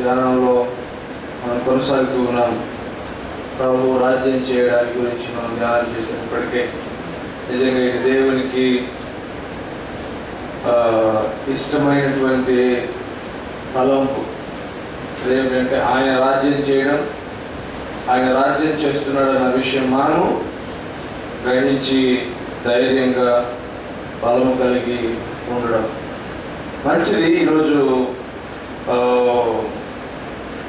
ధ్యానంలో మనం కొనసాగుతూ ఉన్నాం. ప్రభు రాజ్యం చేయడానికి గురించి మనం ధ్యానం చేసినప్పటికే నిజంగా ఇది దేవునికి ఇష్టమైనటువంటి తలంపు. ఏమిటంటే ఆయన రాజ్యం చేయడం, ఆయన రాజ్యం చేస్తున్నాడన్న విషయం మనము గ్రహించి ధైర్యంగా బలం కలిగి ఉండడం మంచిది. ఈరోజు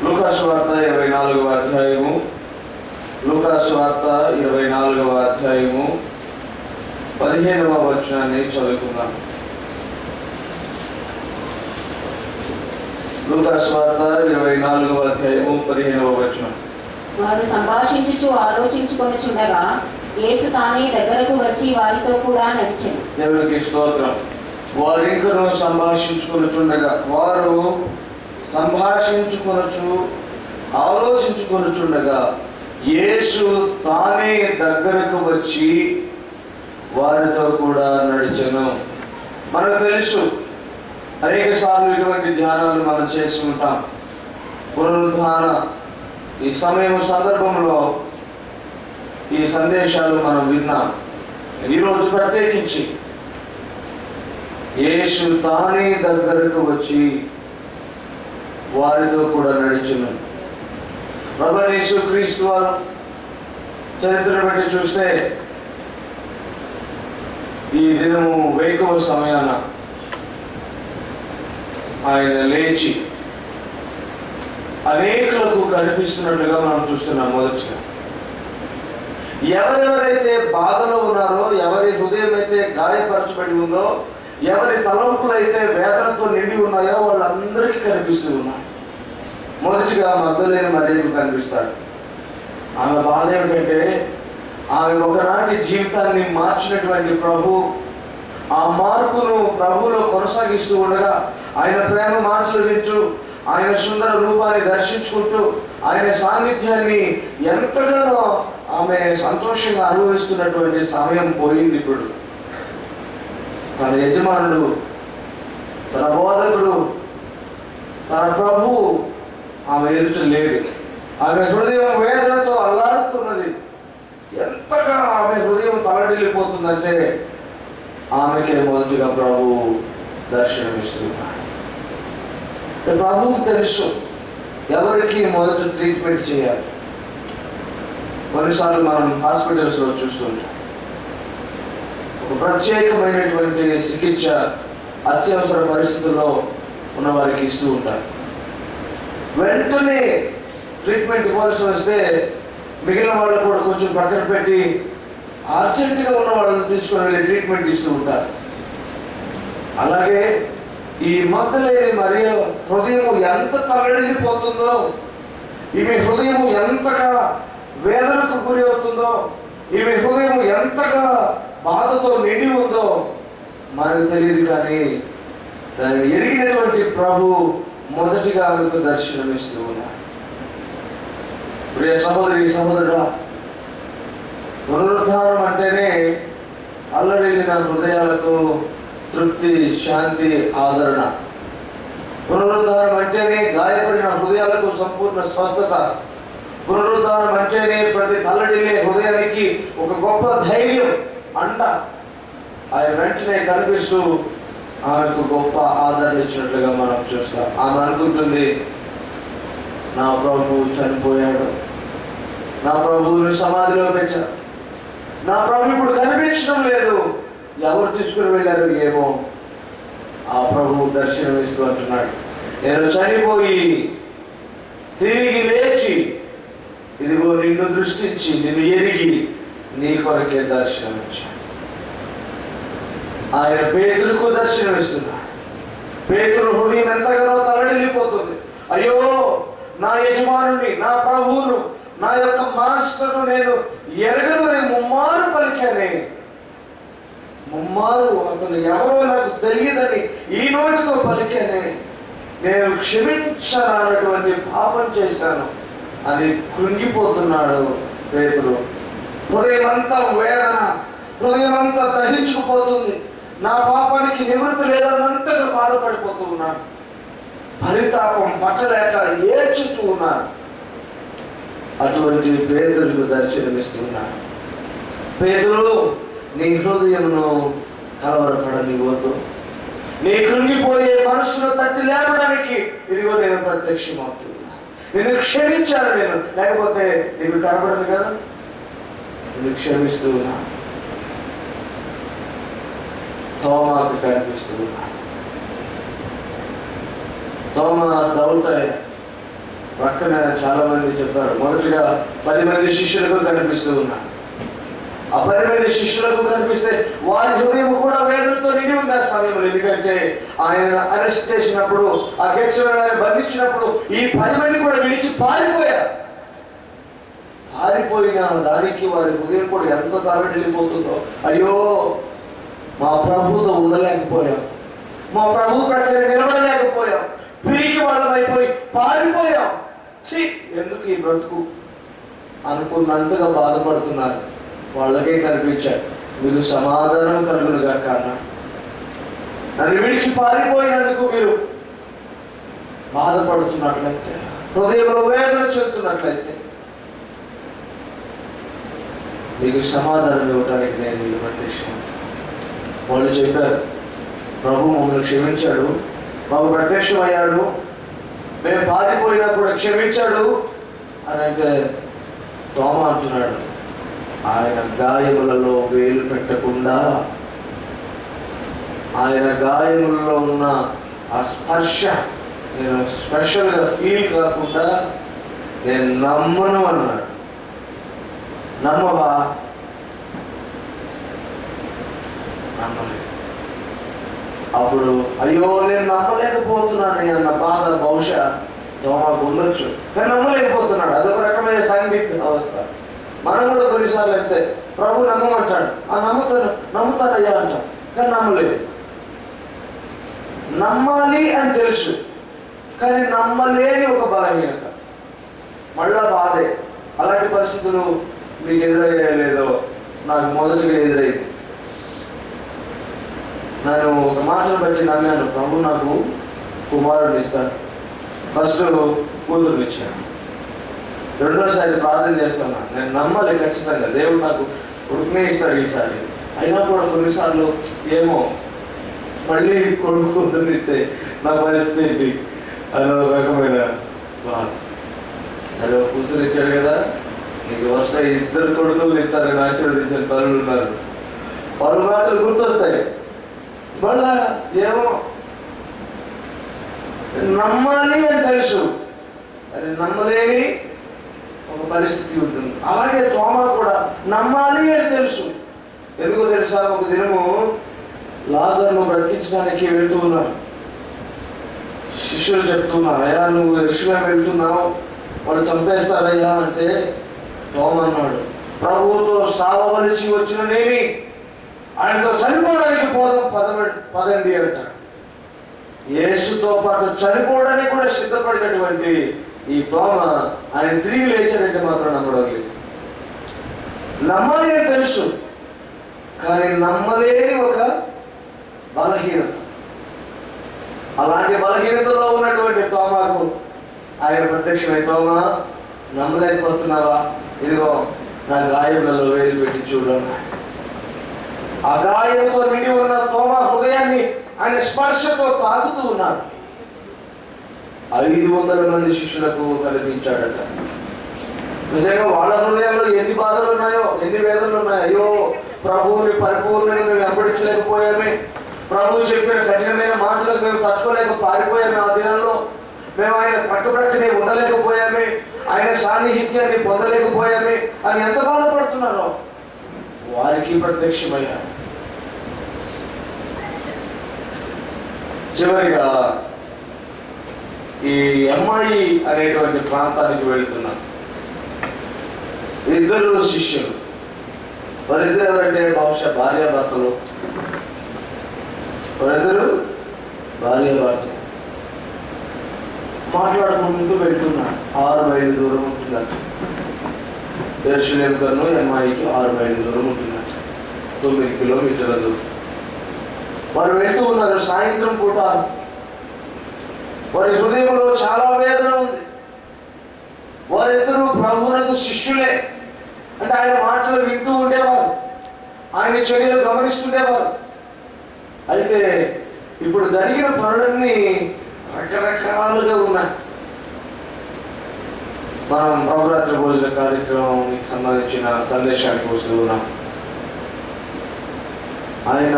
లూకాసు వార్త 24వ అధ్యాయము, లూకాసు వార్త 24వ అధ్యాయము 15వ వచనాన్ని చదువుకుందాం. లూకాసు వార్త 24వ అధ్యాయము 15వ వచనం. వారు సంభాషించుచు ఆలోచించుకొనుచుండగా యేసు తానే దగ్గరకు వచ్చి వారితో కూడా నడిచెను. దేవునికి స్తోత్రం. వారు ఇంకనూ సంభాషించుకొనుచుండగా, వారు సంభాషించుకొనుచు ఆలోచించుకొనుచుండగా యేసు తానే దగ్గరకు వచ్చి వారితో కూడా నడిచెను. మనకు తెలుసు, అనేక సార్లు ఇటువంటి ధ్యానాలు మనం చేసి ఉంటాం. పునరుద్ధాన ఈ సమయం సందర్భంలో ఈ సందేశాలు మనం విన్నాం. ఈరోజు ప్రత్యేకించి యేసు తానే దగ్గరకు వచ్చి వారితో కూడా నడిచెను. ప్రభువైన యేసుక్రీస్తు వారు చరిత్రను బట్టి చూస్తే ఈ దినము వేకువ సమయాన ఆయన లేచి అనేకులకు కనిపిస్తున్నట్లుగా మనం చూస్తున్నాం. మొదటిగా ఎవరెవరైతే బాధలో ఉన్నారో, ఎవరి హృదయం అయితే గాయపరచబడి ఉందో, ఎవరి తలంపులైతే వేదనతో నిండి ఉన్నాయో వాళ్ళందరికీ కనిపిస్తూ ఉన్నాయి. మొదటిగా మగ్దలేని మరియకు కనిపిస్తాడు. ఆమె బాధ ఏమిటంటే, ఆమె ఒకనాటి జీవితాన్ని మార్చినటువంటి ప్రభు ఆ మార్పును ప్రభువులో కొనసాగిస్తూ ఉండగా, ఆయన ప్రేమ మాటలు వింటూ, ఆయన సుందర రూపాన్ని దర్శించుకుంటూ, ఆయన సాన్నిధ్యాన్ని ఎంతగానో ఆమె సంతోషంగా అనుభవిస్తున్నటువంటి సమయం పోయింది. ఇప్పుడు తన యజమానుడు, తన బోధకుడు, తన ప్రభు ఆమె ఎదుట లేడు. ఆమె హృదయం వేదనతో అల్లాడుతున్నది. ఎంతగా ఆమె హృదయం తలడిల్లిపోతుందంటే ఆమెకే మొదటిగా ప్రభు దర్శనమిస్తున్నాడు. ప్రభువుకు తెలుసు ఎవరికి మొదటి ట్రీట్మెంట్ చేయాలి. కొన్నిసార్లు మనం హాస్పిటల్స్లో చూస్తుంటాం, ఒక ప్రత్యేకమైనటువంటి చికిత్స అత్యవసర పరిస్థితుల్లో ఉన్న వారికి ఇస్తూ ఉంటారు. వెంటనే ట్రీట్మెంట్ ఇవ్వాల్సి వస్తే మిగిలిన వాళ్ళు కూడా కొంచెం పక్కన పెట్టి అర్జెంటుగా ఉన్న వాళ్ళని తీసుకొని వెళ్ళి ట్రీట్మెంట్ ఇస్తూ ఉంటారు. అలాగే ఈ మగ్దలేని మరియ హృదయం ఎంత తలడిల్లిపోతుందో, ఈమె హృదయం ఎంతగా వేదనకు గురి అవుతుందో, ఈమె హృదయం ఎంతగా బాధతో నిండి ఉందో మనకు తెలియదు. కానీ దాన్ని ఎరిగినటువంటి ప్రభు మొదటిగా ఆమెకు దర్శనమిస్తూ ఉన్నాడు. ప్రియ సహోదరి సహోదరుడా, పునరుద్ధానం అంటేనే అల్లడిల్లిన హృదయాలకు తృప్తి, శాంతి, ఆదరణ. పునరుద్ధానం అంటేనే గాయపడిన హృదయాలకు సంపూర్ణ స్వస్థత. పునరుద్ధానం అంటేనే ప్రతి తల్లడిల్లే హృదయానికి ఒక గొప్ప ధైర్యం, అండ. ఆయన వెంటనే కనిపిస్తూ ఆమెకు గొప్ప ఆదరణ ఇచ్చినట్లుగా మనం చూస్తాం. ఆమె అనుకుంటుంది, నా ప్రభువు చనిపోయాడు, నా ప్రభువుని సమాధిలో పెట్టారు, నా ప్రభు ఇప్పుడు కనిపించడం లేదు, ఎవరు తీసుకుని వెళ్ళారు ఏమో. ఆ ప్రభువు దర్శనం ఇస్తూ అంటున్నాడు, నేను చనిపోయి తిరిగి లేచి ఇదిగో నిన్ను దృష్టించి నిన్ను ఎరిగి నీ కొరకే దర్శనం ఇచ్చాను. ఆయన పేతురుకు దర్శనం ఇస్తున్నాడు. పేతురు హృదయం ఎంతగానో తలడిల్లిపోతుంది. అయ్యో, నా యజమానుని, నా ప్రభువును, నా యొక్క మాస్టర్ను నేను ఎరగను ముమ్మారు పలికానే. ముమ్మారు అతను ఎవరో నాకు తెలియదని ఈ నోటితో పలికానే. నేను క్షమించరానటువంటి పాపం చేశాను అని కృంగిపోతున్నాడు పేతురు. హృదయం అంతా వేదన, హృదయం అంతా దహించుకుపోతుంది. నా పాపానికి నివృత్తి లేదన్నంతగా బాధపడిపోతూ ఉన్నాను. పరితాపం పట్టలేక ఏడ్చుతూ ఉన్నారు. అటువంటి పేదలకు దర్శనమిస్తున్నారు. పేదలు, నీ హృదయమును కలవరపడనివ్వద్దు. నీ కృంగిపోయే మనసును తట్టి లేపడానికి ఇదిగో నేను ప్రత్యక్షమవుతున్నా. నేను క్షమించాను, నేను లేకపోతే నీకు కనబడను కదా. నేను క్షమిస్తూ ఉన్నా. తోమాకు కనిపిస్తూ ఉన్నా. తోమ దౌతాయ పక్కన చాలా మంది చెప్పారు. మొదటిగా 10 మంది శిష్యులకు కనిపిస్తూ ఉన్నారు. ఆ 10 మంది శిష్యులకు కనిపిస్తే వారి హృదయం కూడా వేదనతో నిండి ఉంది ఆ సమయంలో. ఎందుకంటే ఆయన అరెస్ట్ చేసినప్పుడు, ఆ గెత్సేమనే బంధించినప్పుడు ఈ 10 మంది కూడా విడిచి పారిపోయారు. పారిపోయిన దానికి వారి హృదయం కూడా ఎంత తారడిల్లిపోతుందో. అయ్యో, మా ప్రభుతో ఉండలేకపోయాం, మా ప్రభు ప్రక్కన నిలబడలేకపోయాం, పిరికి వాళ్ళమైపోయి పారిపోయాం, ఎందుకు ఈ బ్రతుకు అనుకున్నంతగా బాధపడుతున్నారు. వాళ్ళకే కనిపించాడు, మీరు సమాధానం కలుగునుగా కారణం. నన్ను విడిచి పారిపోయినందుకు మీరు బాధపడుతున్నట్లయితే, హృదయంలో వేదన చెందుతున్నట్లయితే మీకు సమాధానం ఇవ్వడానికి నేను మీకు ప్రత్యక్షం. వాళ్ళు చెప్పారు, ప్రభు మమ్మల్ని క్షమించాడు, మాకు ప్రత్యక్షమయ్యాడు, మేము పారిపోయినా కూడా క్షమించాడు అని అంటే తోమ అంటున్నాడు, ఆయన గాయములలో వేలు పెట్టకుండా, ఆయన గాయములలో ఉన్న ఆ స్పర్శ నేను స్పెషల్గా ఫీల్ కాకుండా నేను నమ్మను అన్నాడు. నమ్మవా? నమ్మలేదు. అప్పుడు అయ్యో నేను నమ్మలేకపోతున్నాను అన్న బాధ బహుశా తోమాకు ఉండొచ్చు, కానీ నమ్మలేకపోతున్నాడు. అదొక రకమైన సందిగ్ధ అవస్థ. మనం కూడా కొన్నిసార్లు అయితే ప్రభు నమ్మమంటాడు, నమ్ముతానయ్యా అంటాం, కానీ నమ్మలేదు. నమ్మాలి అని తెలుసు, కానీ నమ్మలేని ఒక బలహీనత, మళ్ళా బాధే. అలాంటి పరిస్థితులు మీకు ఎదురయ్యలేదో నాకు మొదటిగా ఎదురైంది. నేను ఒక మాటను బట్టి నమ్మాను, ప్రభు నాకు కుమారుడు ఇస్తాడు. ఫస్ట్ కూతురుని ఇచ్చాను, రెండోసారి ప్రార్థన చేస్తున్నా, నేను నమ్మాలి ఖచ్చితంగా దేవుడు నాకు కొడుకునే ఇస్తాడు ఈసారి. అయినా కూడా కొన్నిసార్లు ఏమో మళ్ళీ కొడుకు కూతురుని ఇస్తే నా పరిస్థితి ఏంటి అనే రకమైన బాధ. సరే కూతురు ఇచ్చాడు కదా, నీకు వస్తాయి 2 కొడుకులు ఇస్తారని ఆశీర్వదించిన తల్లులు ఉన్నారు. వాళ్ళ మాటలు గుర్తొస్తాయి. మళ్ళా ఏమో నమ్మాలి అని తెలుసు, అది నమ్మలేని ఒక పరిస్థితి ఉంటుంది. అలాగే తోమ కూడా నమ్మాలి అని తెలుసు. ఎందుకో తెలుసా, ఒక దినము లాజరును బ్రతికించడానికి వెళ్తూ ఉన్నారు. శిష్యులు చెప్తున్నారు, అయ్యా నువ్వు యెరూషలేము వెళ్తున్నావు, వాళ్ళు చంపేస్తారయ్యా అంటే తోమ అన్నాడు, ప్రభువుతో సావవలసి వచ్చిన నేని ఆయనతో చనిపోవడానికి పదండి అంటాడు. యేసుతో పాటు చనిపోవడానికి కూడా సిద్ధపడినటువంటి ఈ తోమ ఆయన తిరిగి లేచాడంటే మాత్రం నమ్మడం లేదు. నమ్మాలి అని తెలుసు, కానీ నమ్మలేని ఒక బలహీనత. అలాంటి బలహీనతలో ఉన్నటువంటి తోమాకు ఆయన ప్రత్యక్షమై, తోమ నమ్మలేకపోతున్నావా, ఇదిగో నా గాయములలో వేలు పెట్టి చూడన్నా. ఆ గాయంతో నిండి ఉన్న తోమ హృదయాన్ని ఆయన స్పర్శతో తాకుతూ ఉన్నాడు. 500 మంది శిష్యులకు కనిపించాడట. నిజంగా వాళ్ళ హృదయాల్లో ఎన్ని బాధలు ఉన్నాయో, ఎన్ని వేదనలు ఉన్నాయో. అయ్యో, ప్రభువుని పరిపూర్ణంగా మేము వెంబడించలేకపోయామే, ప్రభు చెప్పిన కఠినమైన మాటలకు మేము తట్టుకోలేక పారిపోయామే, ఆ దినాల్లో మేము ఆయన ప్రక్కనే ఉండలేకపోయామే, ఆయన సాన్నిహిత్యాన్ని పొందలేకపోయామే అని ఎంత బాధపడుతున్నారో వారికి ప్రత్యక్షమయ్యారు. చివరిగా ఈ అమ్మాయి అనేటువంటి ప్రాంతానికి వెళుతున్నాం. 2 శిష్యులు, వారిద్దరు ఎవరంటే బహుశా భార్యాభర్తలు. వారిద్దరు భార్యాభర్తలు మాట్లాడుకుంటూ వెళ్తున్నారు. 6 మైళ్ళు దూరం ఉంటుందట. యెరూషలేము కన్నా అమ్మాయికి 6 మైళ్ళు దూరం ఉంటుందట, 9 కిలోమీటర్ల దూరం. వారు వెళ్తూ ఉన్నారు. సాయంత్రం పూట వారి హృదయంలో చాలా వేదన ఉంది. వారిద్దరూ ప్రభువునకు శిష్యులే. అంటే ఆయన మాటలు వింటూ ఉండేవారు, ఆయన చర్యలు గమనిస్తుండేవారు. అయితే ఇప్పుడు జరిగిన పనులన్నీ రకరకాలుగా ఉన్నాయి. మనం నవరాత్రి భోజన కార్యక్రమానికి సంబంధించిన సందేశానికి వస్తూ ఉన్నాం. ఆయన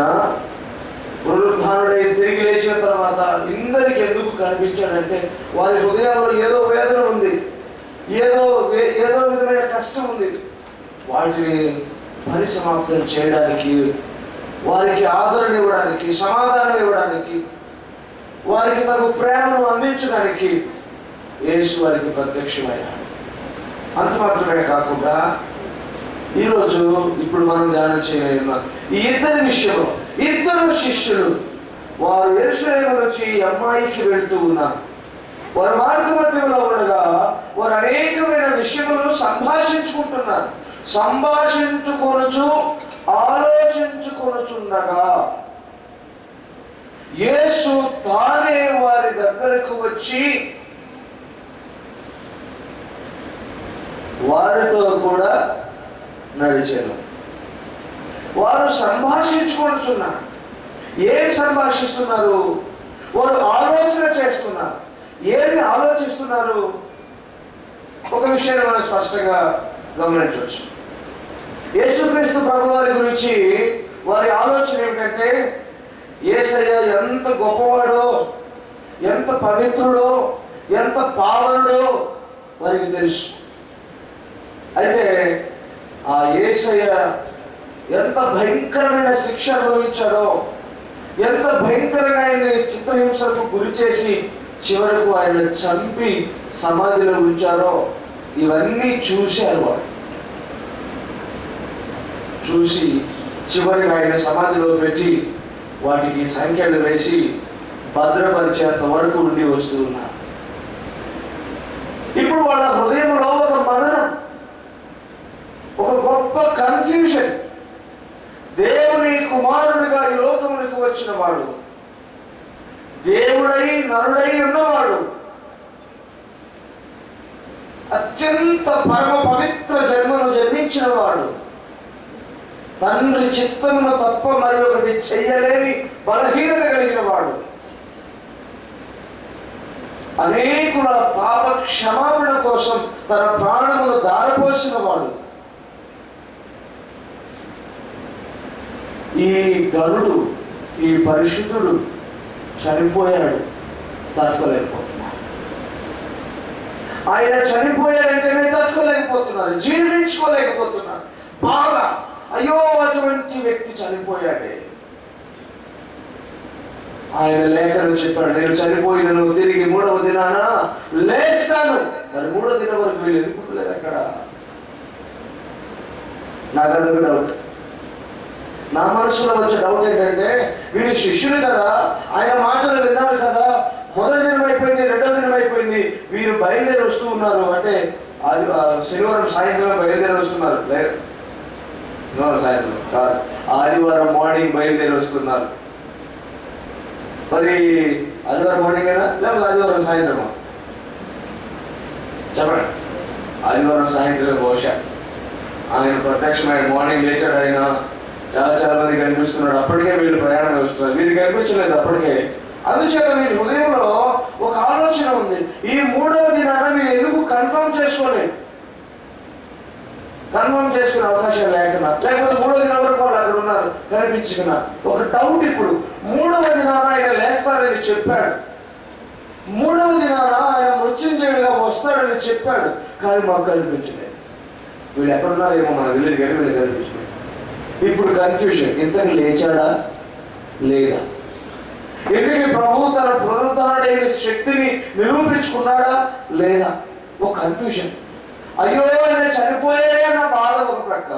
పునరుద్ధానుడై తిరిగి లేచిన తర్వాత ఇందరికి ఎందుకు కనిపించాడంటే వారి హృదయాల్లో ఏదో వేదన ఉంది, ఏదో విధమైన కష్టం ఉంది. వాటిని పరిసమాప్తం చేయడానికి, వారికి ఆదరణ ఇవ్వడానికి, సమాధానం ఇవ్వడానికి, వారికి తగు ప్రేమను అందించడానికి యేసు వారికి ప్రత్యక్షమయ్యాడు. అంత మాత్రమే కాకుండా ఈరోజు ఇప్పుడు మనం ధ్యానం చేయలేము ఈ ఇద్దరి విషయంలో, ఇద్దరు శిష్యులు వారు యెరూషలేము నుంచి అమ్మాయికి వెళుతూ ఉన్నారు. వారు మార్గ మధ్యంలో ఉండగా వారు అనేకమైన విషయములు సంభాషించుకుంటున్నారు. సంభాషించుకొనుచు ఆలోచించుకొనుచుండగా యేసు తానే వారి దగ్గరకు వచ్చి వారితో కూడా నడిచారు. వారు సంభాషించుకుంటున్నారు. ఏం సంభాషిస్తున్నారు? వారు ఆలోచన చేస్తున్నారు. ఏమి ఆలోచిస్తున్నారు? ఒక విషయాన్ని మనం స్పష్టంగా గమనించవచ్చు. యేసుక్రీస్తు ప్రభువారి గురించి వారి ఆలోచన ఏమిటంటే, యేసయ్య ఎంత గొప్పవాడో, ఎంత పవిత్రుడో, ఎంత పావనుడో వారికి తెలుసు. అయితే ఆ యేసయ్య ఎంత భయంకరమైన శిక్ష అనుభవించాడో, ఎంత భయంకరంగా ఆయన చిత్రహింసలకు గురి చేసి చివరకు ఆయన చంపి సమాధిలో ఉంచారో ఇవన్నీ చూశారు. వాడు చూసి చివరికి ఆయన సమాధిలో పెట్టి వాటికి సంఖ్యలు వేసి భద్రపరిచేంత వరకు ఉండి వస్తూ ఉన్నారు. ఇప్పుడు వాళ్ళ హృదయంలో ఒక మరణం, ఒక గొప్ప కన్ఫ్యూషన్. దేవుని కుమారుడిగా ఈ లోకమునికి వచ్చిన వాడు, దేవుడై నరుడై ఉన్నవాడు, అత్యంత పరమ పవిత్ర జన్మను జన్మించిన వాడు, తండ్రి చిత్తమును తప్ప మరి ఒకటి చెయ్యలేని బలహీనత కలిగిన వాడు, అనేకుల పాప క్షమాపణ కోసం తన ప్రాణమును దారపోసిన వాడు, ఈ గరుడు, ఈ పరిశుద్ధుడు చనిపోయాడు. తట్టుకోలేకపోతున్నారు. ఆయన చనిపోయాడంటేనే తట్టుకోలేకపోతున్నారు, జీర్ణించుకోలేకపోతున్నారు. బాగా అయ్యో అటువంటి వ్యక్తి చనిపోయాడే. ఆయన లేఖను చెప్పాడు, నేను చనిపోయినను తిరిగి 3వ దినాన లేస్తాను. మరి 3వ దినం వరకు వీళ్ళు ఎందుకు లేదు అక్కడ? నాకు అదొక డౌట్. నా మనసులో వచ్చే డౌట్ ఏంటంటే, వీరు శిష్యులు కదా, ఆయన మాటలు విన్నారు కదా, మొదటి దినం అయిపోయింది, 2వ దినం అయిపోయింది, వీరు బయలుదేరి వస్తూ ఉన్నారు. అంటే అది శనివారం సాయంత్రం బయలుదేరి వస్తున్నారు, లేదు సాయంత్రం కాదు, ఆదివారం మార్నింగ్ బయలుదేరి వస్తున్నారు. మరి ఆదివారం మార్నింగ్ అయినా లేకపోతే ఆదివారం సాయంత్రమా? చెప్పండి. ఆదివారం సాయంత్రం బహుశా. ఆయన ప్రత్యక్షమైన మార్నింగ్ లేచాడు. ఆయన చాలా మంది కనిపిస్తున్నాడు. అప్పటికే వీళ్ళు ప్రయాణం వస్తున్నారు. వీరికి కనిపించలేదు అప్పటికే. అందుచేత వీరి హృదయంలో ఒక ఆలోచన ఉంది. ఈ 3వ దినాన మీరు ఎందుకు కన్ఫర్మ్ చేసుకోలేదు? కన్ఫర్మ్ చేసుకునే అవకాశం లేకున్నా, లేకపోతే 3వ దినం వరకు వాళ్ళు అక్కడ ఉన్నారు కనిపించుకున్నా, ఒక డౌట్. ఇప్పుడు 3వ దినాన ఆయన లేస్తాడని చెప్పాడు, 3వ దినాన ఆయన మృత్యుంజయుడిగా వస్తాడని చెప్పాడు, కానీ మాకు కనిపించలేదు. వీళ్ళు ఎక్కడున్నారేమో మన వీళ్ళు కనిపించలేదు. ఇప్పుడు కన్ఫ్యూజన్. ఇంతకు లేచాడా లేదా? ఇంతకీ ప్రభువు తన పునరుద్ధరణమైన శక్తిని నిరూపించుకున్నాడా లేదా? ఒక కన్ఫ్యూజన్. అయ్యో ఆయన చనిపోయాడే అన్న బాధ ఒక ప్రక్క,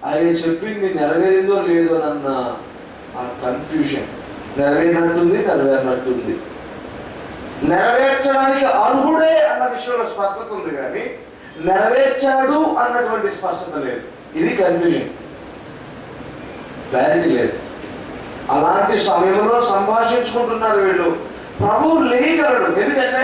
ఆయన చెప్పింది నెరవేరిందో లేదో అన్న ఆ కన్ఫ్యూజన్. నెరవేరినట్టుంది, నెరవేరినట్టుంది. నెరవేర్చడానికి అర్హుడే అన్న విషయంలో స్పష్టత ఉంది, కానీ నెరవేర్చాడు అన్నటువంటి స్పష్టత లేదు. ఇది కన్ఫ్యూజన్, క్లారిటీ లేదు. అలాంటి సమయంలో సంభాషించుకుంటున్నారు వీళ్ళు. ప్రభువు లేయగలడు. ఎందుకంటే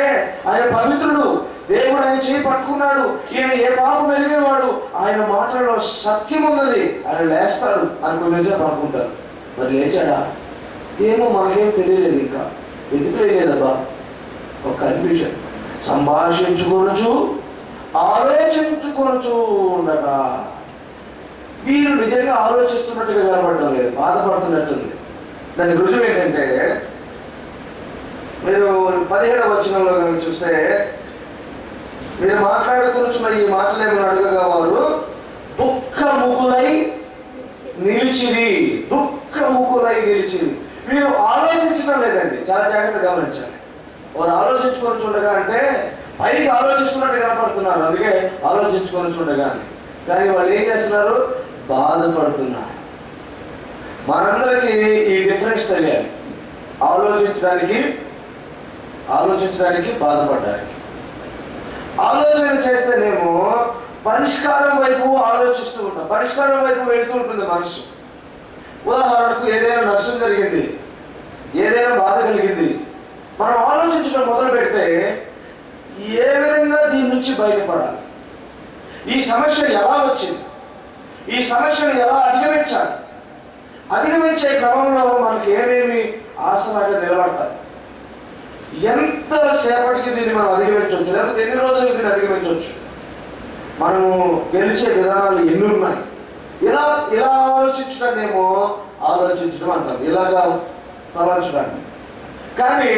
ఆయన పవిత్రుడు, దేవుడు ఆయన చేయి పట్టుకున్నాడు. ఈయన ఏ పాపం ఎరిగిన వాడు, ఆయన మాటలలో సత్యం ఉన్నది, ఆయన లేస్తాడు అనుకుని అనుకుంటారు. మరి లేచాడా? ఏమో మనకేం తెలియలేదు. ఇంకా ఎందుకు లేదబ్బా? ఒక కన్ఫ్యూజన్. సంభాషించుకొనొచ్చు ఆలోచించుకొనొచ్చు ఉండగా వీరు నిజంగా ఆలోచిస్తున్నట్టుగా కనబడటం లేదు, బాధపడుతున్నట్టుంది. దానికి రుజువు ఏంటంటే, మీరు 17వ వచనంలో కనుక చూస్తే, మీరు మాట్లాడుకున్న ఈ మాటలు ఏమైనా అడగగా వారు దుఃఖముఖులై నిలిచిరి. దుఃఖముఖులై నిలిచిరి. మీరు ఆలోచించడం లేదండి, చాలా జాగ్రత్తగా గమనించాలి. వారు ఆలోచించుకొని చూడగా అంటే పైకి ఆలోచిస్తున్నట్టు కనపడుతున్నారు, అందుకే ఆలోచించుకొని చూడగా. కానీ వాళ్ళు ఏం చేస్తున్నారు? బాధపడుతున్నారు. మనందరికీ ఈ డిఫరెన్స్ తెలియాలి. ఆలోచించడానికి బాధపడడానికి. ఆలోచన చేస్తేనేమో పరిష్కారం వైపు ఆలోచిస్తూ ఉంటాం, పరిష్కారం వైపు వెళుతూ ఉంటుంది మనసు. ఉదాహరణకు ఏదైనా నష్టం జరిగింది, ఏదైనా బాధ కలిగింది, మనం ఆలోచించడం మొదలు పెడితే ఏ విధంగా దీని నుంచి బయటపడాలి, ఈ సమస్య ఎలా వచ్చింది, ఈ సమస్యను ఎలా అధిగమించాలి, అధిగమించే క్రమంలో మనకి ఏమేమి ఆసనాగా నిలబడతాయి, ఎంతసేపటికి దీన్ని మనం అధిగమించవచ్చు, లేకపోతే ఎన్ని రోజులు దీన్ని అధిగమించవచ్చు, మనము గెలిచే విధానాలు ఎన్ని ఉన్నాయి. ఇలా ఆలోచించడాన్నేమో ఆలోచించడం అంటాం, ఇలాగా తలంచడాన్ని. కానీ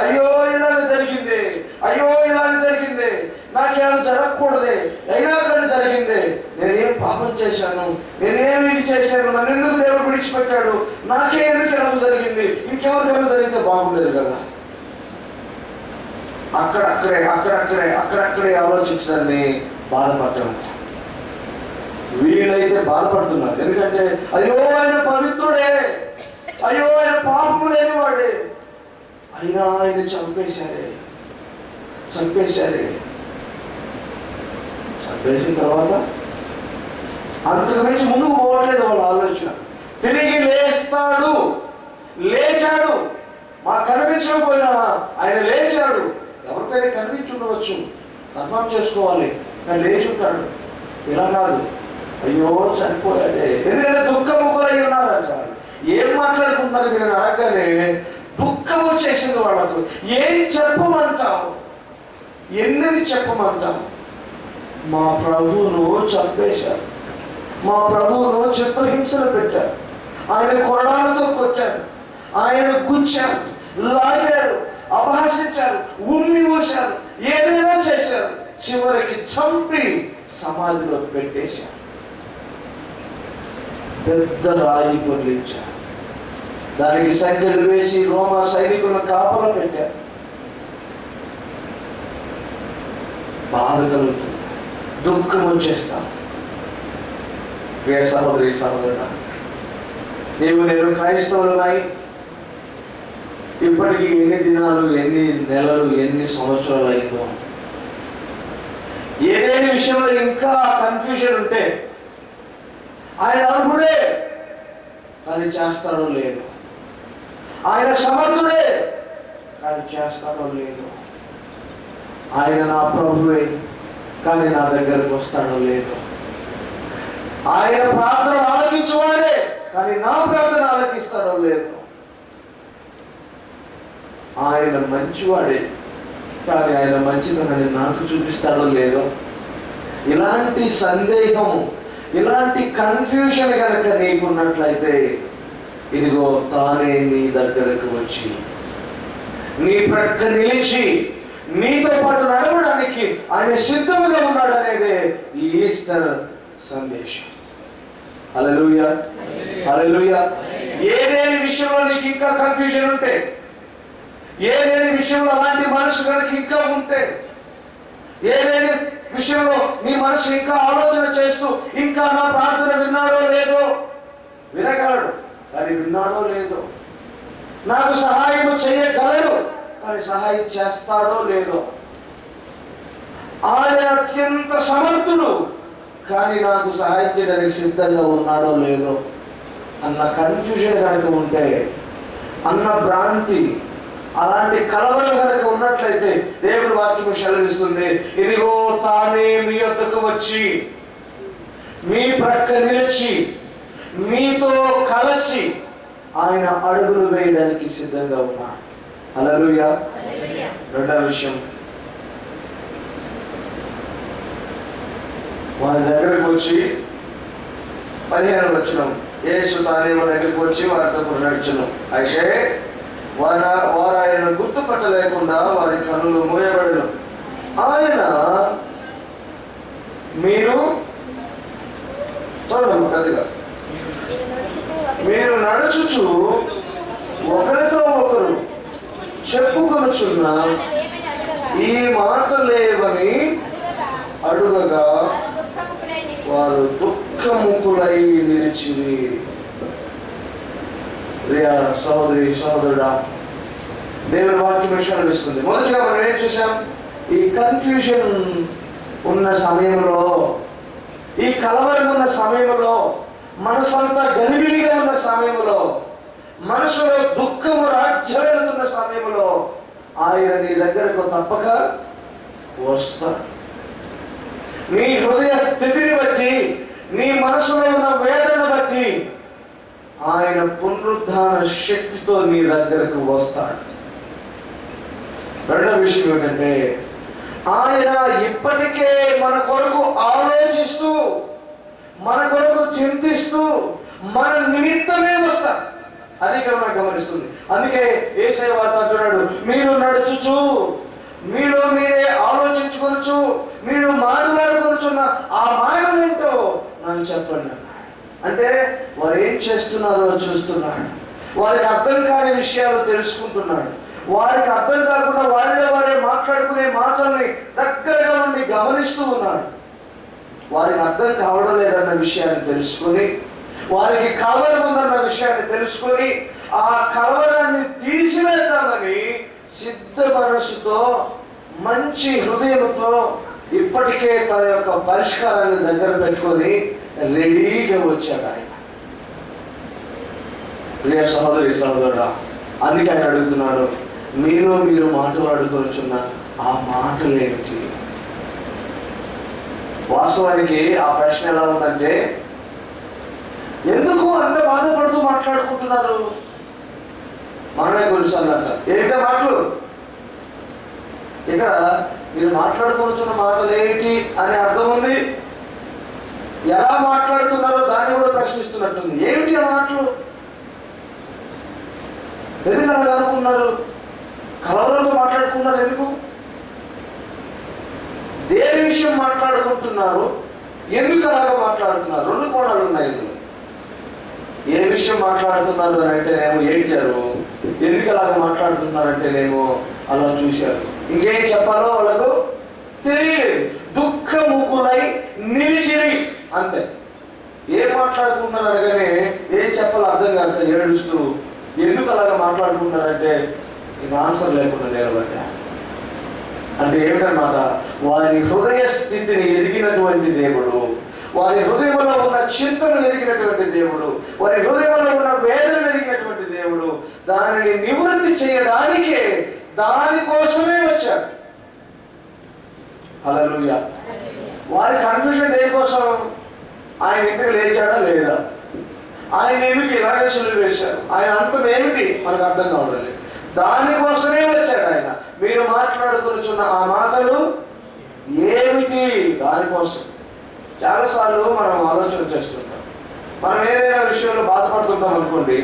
అయ్యో ఇలాగ జరిగింది, అయ్యో ఇలాగ జరిగింది, నాకేమో జరగకూడదే, అయినా కానీ జరిగింది, నేనేం పాపం చేశాను, నేనేం ఇది చేశాను, నన్ను ఎందుకు దేవుడు విడిచిపెట్టాడు, నాకే ఎందుకు ఎలాగ జరిగింది, ఇంకెవరికైనా జరిగితే బాగుండేది కదా. అక్కడక్కడే ఆలోచించడాన్ని బాధపడటం. వీళ్ళైతే బాధపడుతున్నారు, ఎందుకంటే అయ్యో ఆయన పవిత్రుడే, అయ్యో ఆయన పాపము లేనివాడే, అయినా ఆయన చంపేసిన తర్వాత అంతకు మించి ముందుకు పోవట్లేదు వాళ్ళ ఆలోచన. తిరిగి లేచాడు, మాకు కనిపించకపోయినా ఆయన లేచాడు. ఎవరికైనా కనిపించి ఉండవచ్చు, కన్ఫర్మ్ చేసుకోవాలి, కానీ లేచి ఉంటాడు. ఇలా కాదు, అయ్యో చనిపోయాడే, ఎందుకంటే దుఃఖముఖులై ఉన్నారంట. ఏం మాట్లాడుకుంటున్నారు మీరు అడగగానే దుఃఖం వచ్చేసింది వాళ్ళకు. ఏం చెప్పమంటావు, ఎన్నది చెప్పమంటావు? మా ప్రభువును చంపేశారు, మా ప్రభువును చిత్రహింసలు పెట్టారు, ఆయన కొరడాలతో కొట్టారు, ఆయన గుచ్చారు, లాగారు, అపహసించారు, ఉమ్మి మూశారు, ఏదైనా చేశారు, చివరికి చంపి సమాధిలో పెట్టేశారు, పెద్ద రాయి పొర్లించారు, దానికి సంఖ్యలు వేసి రోమా సైనికులను కాపలా పెట్టారు. బాధ కలుగుతుంది, దుఃఖం వచ్చేస్తాం. ప్రియ సహోదరి సహోదరుడా, నీవు నేను క్రైస్తవులమై ఇప్పటికీ ఎన్ని దినాలు, ఎన్ని నెలలు, ఎన్ని సంవత్సరాలు అయిందో, ఏదైనా విషయంలో ఇంకా కన్ఫ్యూజన్ ఉంటే ఆయన అర్హుడే కానీ చేస్తాడో లేదు, ఆయన సమర్థుడే కానీ చేస్తాడో లేదు, ఆయన నా ప్రభువే కానీ నా దగ్గరకు వస్తాడో లేదు, ఆయన ప్రార్థన ఆలకించువాడే కానీ నా ప్రార్థన ఆలకిస్తాడో లేదు, ఆయన మంచివాడే కానీ ఆయన మంచితనాన్ని నాకు చూపిస్తాడో లేదో, ఇలాంటి సందేహము, ఇలాంటి కన్ఫ్యూషన్ కనుక నీకున్నట్లయితే, ఇదిగో తానే నీ దగ్గరకు వచ్చి నీ ప్రక్క నిలిచి నీతో పాటు నడవడానికి ఆయన సిద్ధంగా ఉన్నాడు అనేది ఈ ఈస్టర్ సందేశం. హల్లెలూయా, హల్లెలూయా. ఏదేని విషయంలో నీకు ఇంకా కన్ఫ్యూజన్ ఉంటే, ఏదేని విషయంలో అలాంటి మనసు కనుక ఇంకా ఉంటే, ఏదేని విషయంలో నీ మనసు ఇంకా ఆలోచన చేస్తూ ఇంకా నా ప్రార్థన విన్నాడో లేదో, వినగలడు కానీ విన్నాడో లేదో, నాకు సహాయం చేయగలడు కానీ సహాయం చేస్తాడో లేదో, ఆయన అత్యంత సమర్థుడు కానీ నాకు సహాయం చేయడానికి సిద్ధంగా ఉన్నాడో లేదో అన్న కన్ఫ్యూజన్ కనుక ఉంటే, అన్న భ్రాంతి, అలాంటి కలవరం కనుక ఉన్నట్లయితే దేవుని వాక్యము సెలవిస్తుంది, ఇదిగో తానే మీ యొద్దకు వచ్చి మీ ప్రక్క నిలిచి మీతో కలిసి ఆయన అడుగులు వేయడానికి సిద్ధంగా ఉన్నాడు. హల్లెలూయా. రెండవ విషయం, వారి దగ్గరకు వచ్చి 15వ వచనం, యేసు తానే వారి దగ్గరకు వచ్చి వారితో కూడా నడిచెను. అయితే వారు ఆయనను గుర్తుపట్టలేకుండా వారి కన్నులు మూయబడెను. ఆయన మీరు చూడండి పెద్దగా, మీరు నడుచుచు ఒకరితో ఒకరు చెప్పుకొనుచున్న ఈ మాటలేవని అడుగగా వారు దుఃఖముఖులై నిలిచిరి. ప్రియా సహోదరి సహోదరుడా, దేవుని వాక్యం విషయాలు ఇస్తుంది. మొదటిగా మనం ఏం చూసాం? ఈ కన్ఫ్యూజన్ ఉన్న సమయంలో, ఈ కలవరం ఉన్న సమయంలో, మనసంతా గలిబిలిగా ఉన్న సమయంలో, మనసులో దుఃఖము రాజ్యమేలుతున్న సమయంలో ఆయన నీ దగ్గరకు తప్పక వస్తాడు. నీ హృదయ స్థితిని బట్టి, నీ మనసులో ఉన్న వేదన బట్టి ఆయన పునరుద్ధాన శక్తితో నీ దగ్గరకు వస్తాడు. రెండవ విషయం ఏమిటంటే, ఆయన ఇప్పటికే మన కొరకు ఆలోచిస్తూ, మన కొరకు చింతిస్తూ, మన నిమిత్తమే వస్తాడు. అది ఇక్కడ మనం గమనిస్తుంది. అందుకే యేసయ్య వార్త అంటున్నాడు, మీరు నడుచుచు మీలో మీరే ఆలోచించుకోవచ్చు, మీరు మాట్లాడుకోవచ్చున్న ఆ మాటలు ఏంటో నాకు చెప్పండి. అంటే వారు ఏం చేస్తున్నారో చూస్తున్నాడు. వారికి అర్థం కాని విషయాలు తెలుసుకుంటున్నాడు. వారికి అర్థం కాకుండా వారే మాట్లాడుకునే మాటల్ని దగ్గరగా ఉండి గమనిస్తూ ఉన్నాడు. వారికి అర్థం కావడం లేదన్న విషయాన్ని తెలుసుకొని, వారికి కలవరం ఉందన్న విషయాన్ని తెలుసుకొని, ఆ కలవరాన్ని తీసివేద్దామని సిద్ధ మనసుతో, మంచి హృదయంతో ఇప్పటికే తన యొక్క పరిష్కారాన్ని దగ్గర పెట్టుకొని రెడీగా వచ్చాడు ఆయన. ప్రియ సహోదరి సహోదరుడా, అందుకే ఆయన అడుగుతున్నాడు, మీరు మాట్లాడుకోవచ్చున్న ఆ మాటలు ఏమిటి? వాస్తవానికి ఆ ప్రశ్న ఎలా ఉందంటే, ఎందుకు అంత బాధపడుతూ మాట్లాడుకుంటున్నారు? మనమే కొలుసాలంట ఏంటో మాటలు. ఇక్కడ మీరు మాట్లాడుకోవచ్చున్న మాటలు ఏమిటి అనే అర్థం ఉంది. ఎలా మాట్లాడుతున్నారో దాన్ని కూడా ప్రశ్నిస్తున్నట్టుంది. ఏమిటి ఆ మాటలు? ఎందుకు అలా అనుకున్నారు? కలవరంతో మాట్లాడుకున్నారు ఎందుకు? దేని విషయం మాట్లాడుకుంటున్నారు? ఎందుకు అలాగా మాట్లాడుతున్నారు? రెండు కోణాలు ఉన్నాయి ఇందులో. ఏ విషయం మాట్లాడుతున్నారు అని అంటేనేమో ఏడ్చారు, ఎందుకు అలాగ మాట్లాడుతున్నారంటేనేమో అలా చూశారు. ఇంకేం చెప్పాలో వాళ్ళకు తెలియలేదు. దుఃఖముఖులై నిలిచిరి అంతే. ఏం మాట్లాడుకుంటున్నారు అనగానే ఏం చెప్పాలో అర్థం కాక ఏడుస్తూ ఎందుకు అలాగ మాట్లాడుకుంటున్నారంటే ఇది ఆన్సర్ లేకుండా నిలబడ్డా. అంటే ఏమిటన్నమాట, వారి హృదయ స్థితిని ఎరిగినటువంటి దేవుడు, వారి హృదయంలో ఉన్న చింతను ఎరిగినటువంటి దేవుడు, వారి హృదయంలో ఉన్న వేదన ఎరిగినటువంటి దేవుడు దానిని నివృత్తి చేయడానికే, దానికోసమే వచ్చాడు. హల్లెలూయా. వారి కన్ఫ్యూజన్ దేనికోసం? ఆయన ఇంటికి లేచాడా లేదా, ఆయన ఏమిటి ఇలాగే సులువు వేశారు, ఆయన అంతం ఏమిటి మనకు అర్థం కావడం లేదు. దానికోసమే వచ్చాడు ఆయన. మీరు మాట్లాడుకున్న ఆ మాటలు ఏమిటి? దానికోసం. చాలాసార్లు మనం ఆలోచన చేస్తుంటాం. మనం ఏదైనా విషయంలో బాధపడుతుంటాం అనుకోండి,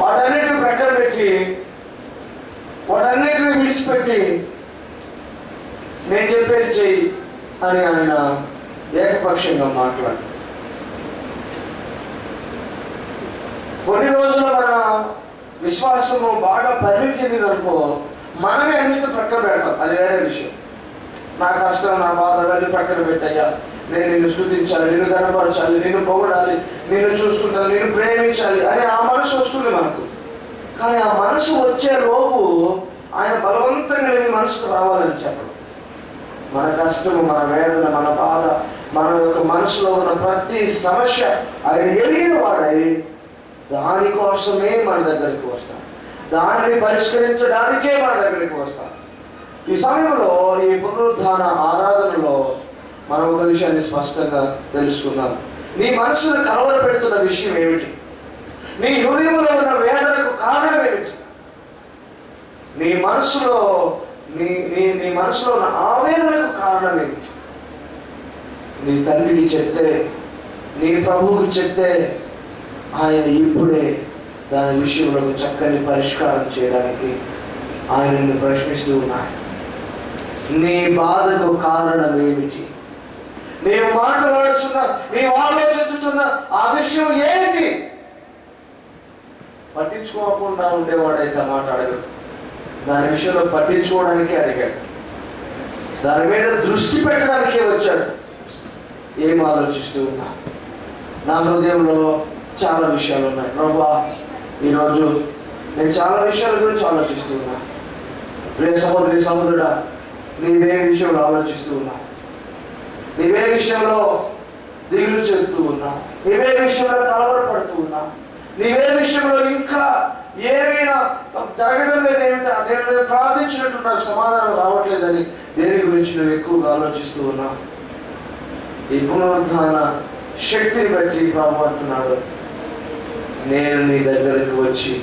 వాటన్నిటిని ప్రక్కన పెట్టి, వాటన్నిటిని విడిచిపెట్టి నేను చెప్పేది చెయ్యి అని ఆయన ఏకపక్షంగా మాట్లాడు. కొన్ని రోజులు మన విశ్వాసము బాగా పరిణితి చెందిందనుకో, మనమే అన్నింటినీ ప్రక్కన పెడతాం. అది వేరే విషయం. నా కష్టం, నా బాధ అన్ని ప్రక్కన పెట్టయ్యా, నేను నిన్ను స్తుతించాలి, నిన్ను కనపరచాలి, నిన్ను పొగడాలి, నిన్ను చూసుకుంటాను, నిన్ను ప్రేమించాలి అని ఆ మనసు వస్తుంది మనకు. కానీ ఆ మనసు వచ్చే లోపు ఆయన బలవంతంగా నీ మనసుకు రావాలని చెప్పడం. మన కష్టము, మన వేదన, మన బాధ, మన యొక్క మనసులో ఉన్న ప్రతి సమస్య ఆయన ఎరిగిన వాడై దానికోసమే మన దగ్గరికి వస్తాం, దాన్ని పరిష్కరించడానికే మన దగ్గరికి వస్తాం. ఈ సమయంలో ఈ పునరుద్ధాన ఆరాధనలో మనం ఒక విషయాన్ని స్పష్టంగా తెలుసుకున్నాం. నీ మనసును కలవర పెడుతున్న విషయం ఏమిటి? నీ హృదయంలో ఉన్న వేదనకు కారణం ఏమిటి? నీ మనసులో నీ మనసులో ఉన్న ఆవేదనకు కారణం ఏమిటి? నీ తండ్రికి చెప్తే, నీ ప్రభువుకి చెప్తే ఆయన ఇప్పుడే దాని విషయంలో చక్కని పరిష్కారం చేయడానికి ఆయన నిన్ను ప్రశ్నిస్తూ ఉన్నాడు. నీ బాధకు కారణం ఏమిటి? నీవు మాట్లాడుతున్న, నీవు ఆలోచించుతున్న ఆ విషయం ఏమిటి? పట్టించుకోకుండా ఉండేవాడైతే మాట్లాడగలడు. దాని విషయంలో పట్టించుకోవడానికే అడిగాడు, దాని మీద దృష్టి పెట్టడానికే వచ్చాడు. ఏం ఆలోచిస్తూ ఉన్నా? నా హృదయంలో చాలా విషయాలు ఉన్నాయి ప్రభువా, ఈరోజు నేను చాలా విషయాల గురించి ఆలోచిస్తూ ఉన్నా. ప్రియ సహోదరి సహోదరుడా, నీవే విషయంలో ఆలోచిస్తూ ఉన్నా? నీవే విషయంలో దిగులు చెందుతూ ఉన్నా? నీవే విషయంలో కలవరపడుతూ ఉన్నా? నీవే విషయంలో ఇంకా ఏమైనా జరగడం లేదు ఏమిటా? నేను ప్రార్థించినట్టు నాకు సమాధానం రావట్లేదని దేని గురించి నువ్వు ఎక్కువగా ఆలోచిస్తూ ఉన్నా? ఈ పునరుద్ధాన శక్తిని బట్టి ప్రభు అంటున్నాడు, నేను నీ దగ్గరికి వచ్చి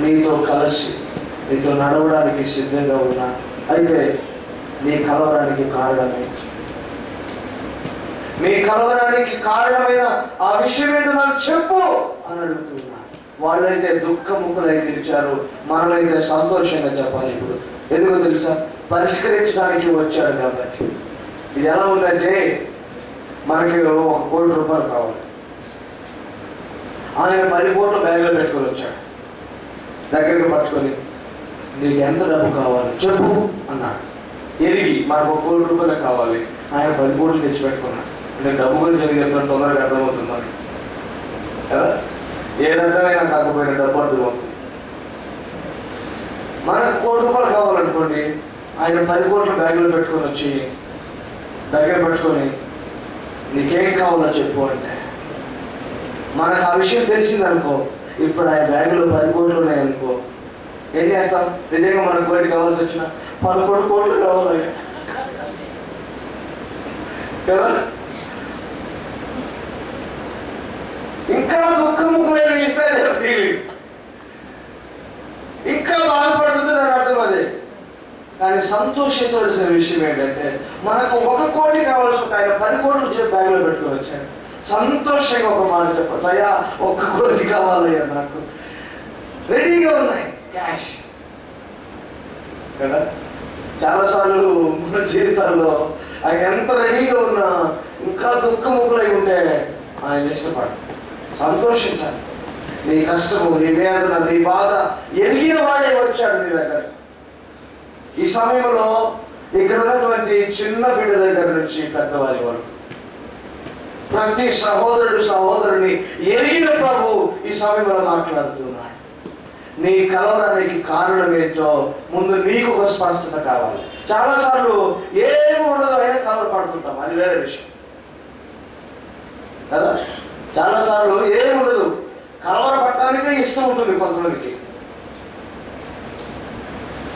నీతో కలిసి నీతో నడవడానికి సిద్ధంగా ఉన్నా. అయితే నీ కలవరానికి కారణమే, నీ కలవరానికి కారణమైన ఆ విషయం ఏంటో నాకు చెప్పు అని అడుగుతున్నా. వాళ్ళైతే దుఃఖముఖులై నిలిచారు, మనమైతే సంతోషంగా చెప్పాలి. ఇప్పుడు ఎందుకో తెలుసా? పరిష్కరించడానికి వచ్చాడు కాబట్టి. ఇది ఎలా ఉందంటే, మనకి 1 కోటి రూపాయలు కావాలి. ఆయన 10 కోట్లు బ్యాగ్లో పెట్టుకొని వచ్చాడు. దగ్గరికి పట్టుకొని, నీకు ఎంత డబ్బు కావాలి చెప్పు అన్నాడు. ఎరిగి మనకు 1 కోటి రూపాయలు కావాలి, ఆయన 10 కోట్లు తెచ్చిపెట్టుకున్నాడు. అంటే డబ్బు గురించి ఎందుకు చెప్తాను, తొందరగా అర్థమవుతుంది మనకి కదా. ఏదర్థమైనా కాకపోయినా డబ్బు అర్థమవుతుంది. మనకు 1 కోటి రూపాయలు కావాలనుకోండి, ఆయన 10 కోట్లు బ్యాగ్లో పెట్టుకొని వచ్చి దగ్గర పెట్టుకొని, నీకేం కావాలో చెప్పు అంటే, మనకు ఆ విషయం తెలిసిందనుకో, ఇప్పుడు ఆయన బ్యాగులో 10 కోట్లు ఉన్నాయనుకో, ఏం చేస్తాం? నిజంగా మనకు కోటి కావాల్సి వచ్చిన 11 కోట్లు కావాలి కదా. ఇంకా దుఃఖముఖులైన ఇస్రాయేలు ఫీలింగ్, ఇంకా బాధపడుతుంటే దాని అర్థం అదే. కానీ సంతోషించవలసిన విషయం ఏంటంటే, మనకు 1 కోటి కావాల్సి ఉంటే ఆయన 10 కోట్లు బ్యాగ్లో పెట్టుకొని వచ్చాడు. సంతోషంగా ఒక మాట చెప్పచ్చు, అయ్యా 1 కోటి కావాలయ్యా, నాకు రెడీగా ఉన్నాయి క్యాష్ కదా. చాలాసార్లు మన జీవితాల్లో ఆయన ఎంత రెడీగా ఉన్నా ఇంకా దుఃఖముఖులై ఉంటే ఆయన ఇష్టపడు. సంతోషించాలి. నీ కష్టము, నీ వేదన, నీ బాధ ఎరిగిన వాడే వచ్చాడు నీ దగ్గర. ఈ సమయంలో ఇక్కడ ఉన్నటువంటి చిన్న బిడ్డ దగ్గర నుంచి పెద్దవారి వరకు ప్రతి సహోదరుడు సహోదరుని ఎరిగిన ప్రభు ఈ సమయంలో మాట్లాడుతున్నాడు. నీ కలవరానికి కారణం ఏంటో ముందు నీకు ఒక స్పష్టత కావాలి. చాలాసార్లు ఏమి ఉండదు అయినా కలవరపడుతుంటాం, అది వేరే విషయం కదా. చాలాసార్లు ఏమి ఉండదు, కలవరపడటానికే ఇష్టం ఉంటుంది కొంతమందికి.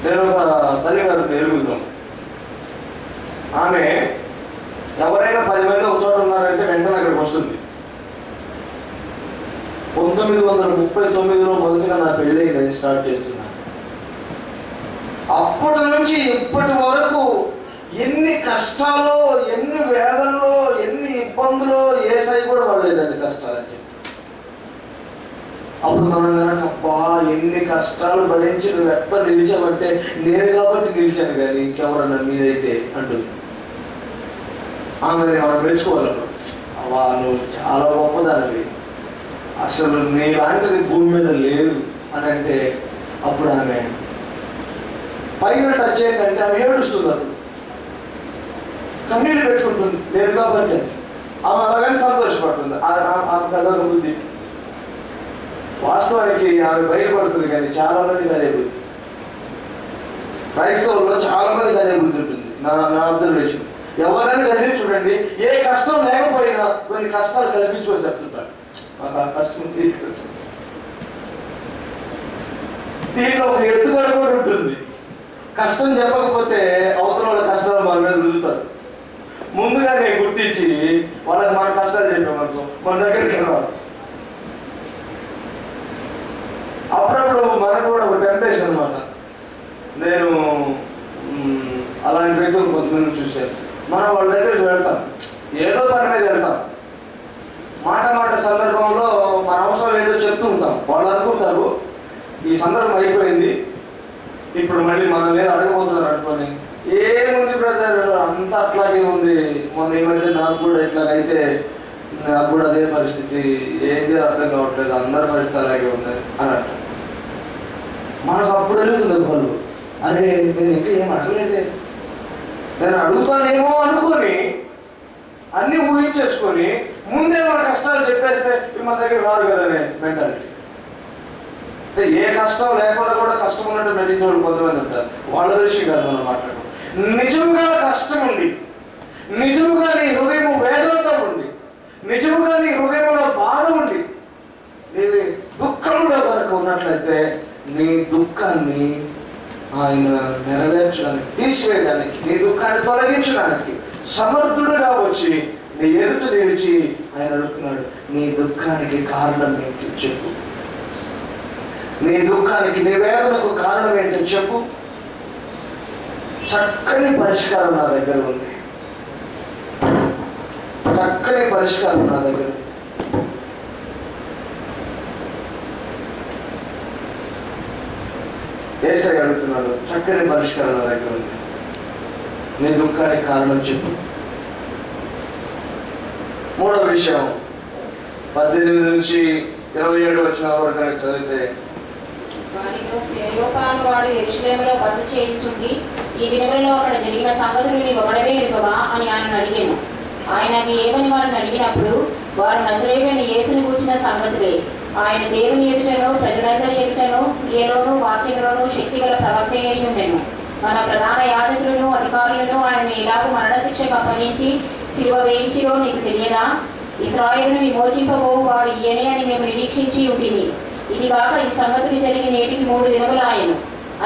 నేను ఒక తల్లిగారిని ఎరుగుతున్నాం. ఆమె ఎవరైనా 10 మంది ఒక చోట ఉన్నారంటే వెంటనే అక్కడికి వస్తుంది. 1939లో మొదటిగా నా పెళ్ళి స్టార్ట్ చేస్తున్నాను. అప్పటి నుంచి ఇప్పటి వరకు ఎన్ని కష్టాలు, ఎన్ని వేదనలు, ఎన్ని ఇబ్బందులు, ఏ సై కూడా పడలేదండి కష్టాలని చెప్పి. అప్పుడు మనం కనుక అబ్బా ఎన్ని కష్టాలు భరించి నువ్వు ఎట్లా నిలిచావంటే, నేను కాబట్టి నిలిచాను కానీ ఇంకెవరన్నా మీరైతే అంటుంది. ఆమె మనం మెచ్చుకోవాలను, అవ్వా నువ్వు చాలా గొప్పదానివి, అసలు నీలాంటిది భూమి మీద లేదు అని అంటే, అప్పుడు ఆమె పైన టచ్ ఏంటంటే ఆమె ఏడుస్తుంది. అప్పుడు కన్నీళ్ళు పెట్టుకుంటుంది, నేను కాబట్టి. ఆమె అలాగని సంతోషపడుతుంది. ఆమె కదొక బుద్ధి. వాస్తవానికి ఆమె బయటపడుతుంది కానీ చాలా మందికి అదే బుద్ధి. క్రైస్తవుల్లో చాలా మందికి అదే బుద్ధి ఉంటుంది. నా అబ్జర్వేషన్. ఎవరైనా కదిలి చూడండి, ఏ కష్టం లేకపోయినా కొన్ని కష్టాలు కల్పించుకొని చెప్తుంటారు. మాకు ఆ కష్టం దీంట్లో ఒక ఎత్తుగడ కూడా ఉంటుంది. కష్టం చెప్పకపోతే అవతల వాళ్ళ కష్టాలు మన మీద రుదుతారు. ముందుగానే గుర్తించి వాళ్ళకి మన కష్టాలు చెప్పామనుకో మన దగ్గరికి రావాలి. అప్పుడప్పుడు మనకు కూడా ఒక టెంప్టేషన్ అనమాట. నేను అలాంటి వ్యక్తులు కొంతమంది చూశాను. మనం వాళ్ళ దగ్గరికి వెళ్తాం, ఏదో పని మీద వెళ్తాం, మాట సందర్భంలో మన అవసరాలు ఏంటో చెప్తూ ఉంటాం. వాళ్ళు అనుకుంటారు ఈ సందర్భం అయిపోయింది, ఇప్పుడు మళ్ళీ మన మీద అడగబోతున్నారు అనుకోని. ఏముంది బ్రదర్, అంతా అట్లాగే ఉంది, మొన్న ఈ మధ్య నాకు కూడా ఇట్లాగైతే నాకు కూడా అదే పరిస్థితి, ఏం చేయాలి అర్థం కావట్లేదు, అందరి పరిస్థితి అలాగే ఉంది అని అంట. మనకు అప్పుడు వెళ్తుంది వాళ్ళు, అరే నేను ఇంకా ఏం అడగలేదే, నేను అడుగుతానేమో అనుకొని అన్నీ ఊహించేసుకొని ముందే మన కష్టాలు చెప్పేస్తే మన దగ్గర రారు కదనే మెంటాలిటీ. అంటే ఏ కష్టం లేకుండా కూడా కష్టం ఉన్నట్టు నటించే వాళ్ళు కొంతమంది ఉంటారు. వాళ్ళ విషయం కాదు మనం మాట్లాడడం. నిజముగా కష్టం ఉండి, నిజముగా నీ హృదయం వేదనతో ఉండి, నిజముగా నీ హృదయంలో బాధ ఉండి, నీవి దుఃఖంలో కనుక ఉన్నట్లయితే నీ దుఃఖాన్ని ఆయన నెరవేర్చడానికి, తీసివేయడానికి, నీ దుఃఖాన్ని తొలగించడానికి సమర్థుడుగా వచ్చి నీ ఎదుట నిలిచి ఆయన అడుగుతున్నాడు, నీ దుఃఖానికి కారణం ఏంటి చెప్పు, నీ దుఃఖానికి, నీ వేదనకు కారణం ఏంటని చెప్పు. చక్కని పరిష్కారం నా దగ్గర ఉంది, చక్కని పరిష్కారం నా దగ్గర. యేసయ్య అడుగుతున్నాడు, చక్కని పరిష్కారం నా దగ్గర ఉంది, నీ దుఃఖానికి కారణం చెప్పు. మూడో విషయం 18 నుంచి 27 వచ్చిన వరకు చదివితే, వారిలో క్లెయోపాను వాడు యెరూషలేములో బస చేయించుండి, ఈ దినములలో అక్కడ జరిగిన సంగతులు నీవు ఒకడవే ఎరుగవా అని ఆయనను అడిగాను. ఆయనకి ఏమని వారిని అడిగినప్పుడు వారు నజరేయుడైన యేసుని గూర్చిన సంగతులే, ఆయన దేవుని ఎదుటను ప్రజలందరి ఎదుటను క్రియలోను వాక్యంలోను శక్తి గల ప్రవక్త అయి ఉండెను. మన ప్రధాన యాజకులను అధికారులను ఆయన ఎలాగో మరణశిక్షకు అప్పగించి సిలువ వేయించిరో నీకు తెలియదా? ఇశ్రాయేలును విమోచింపబోవు వాడు ఈయనే అని మేము నిరీక్షించి ఉంటిమి. ఇది కాక ఈ సంగతులు జరిగి నేటికి 3 దినములాయెను.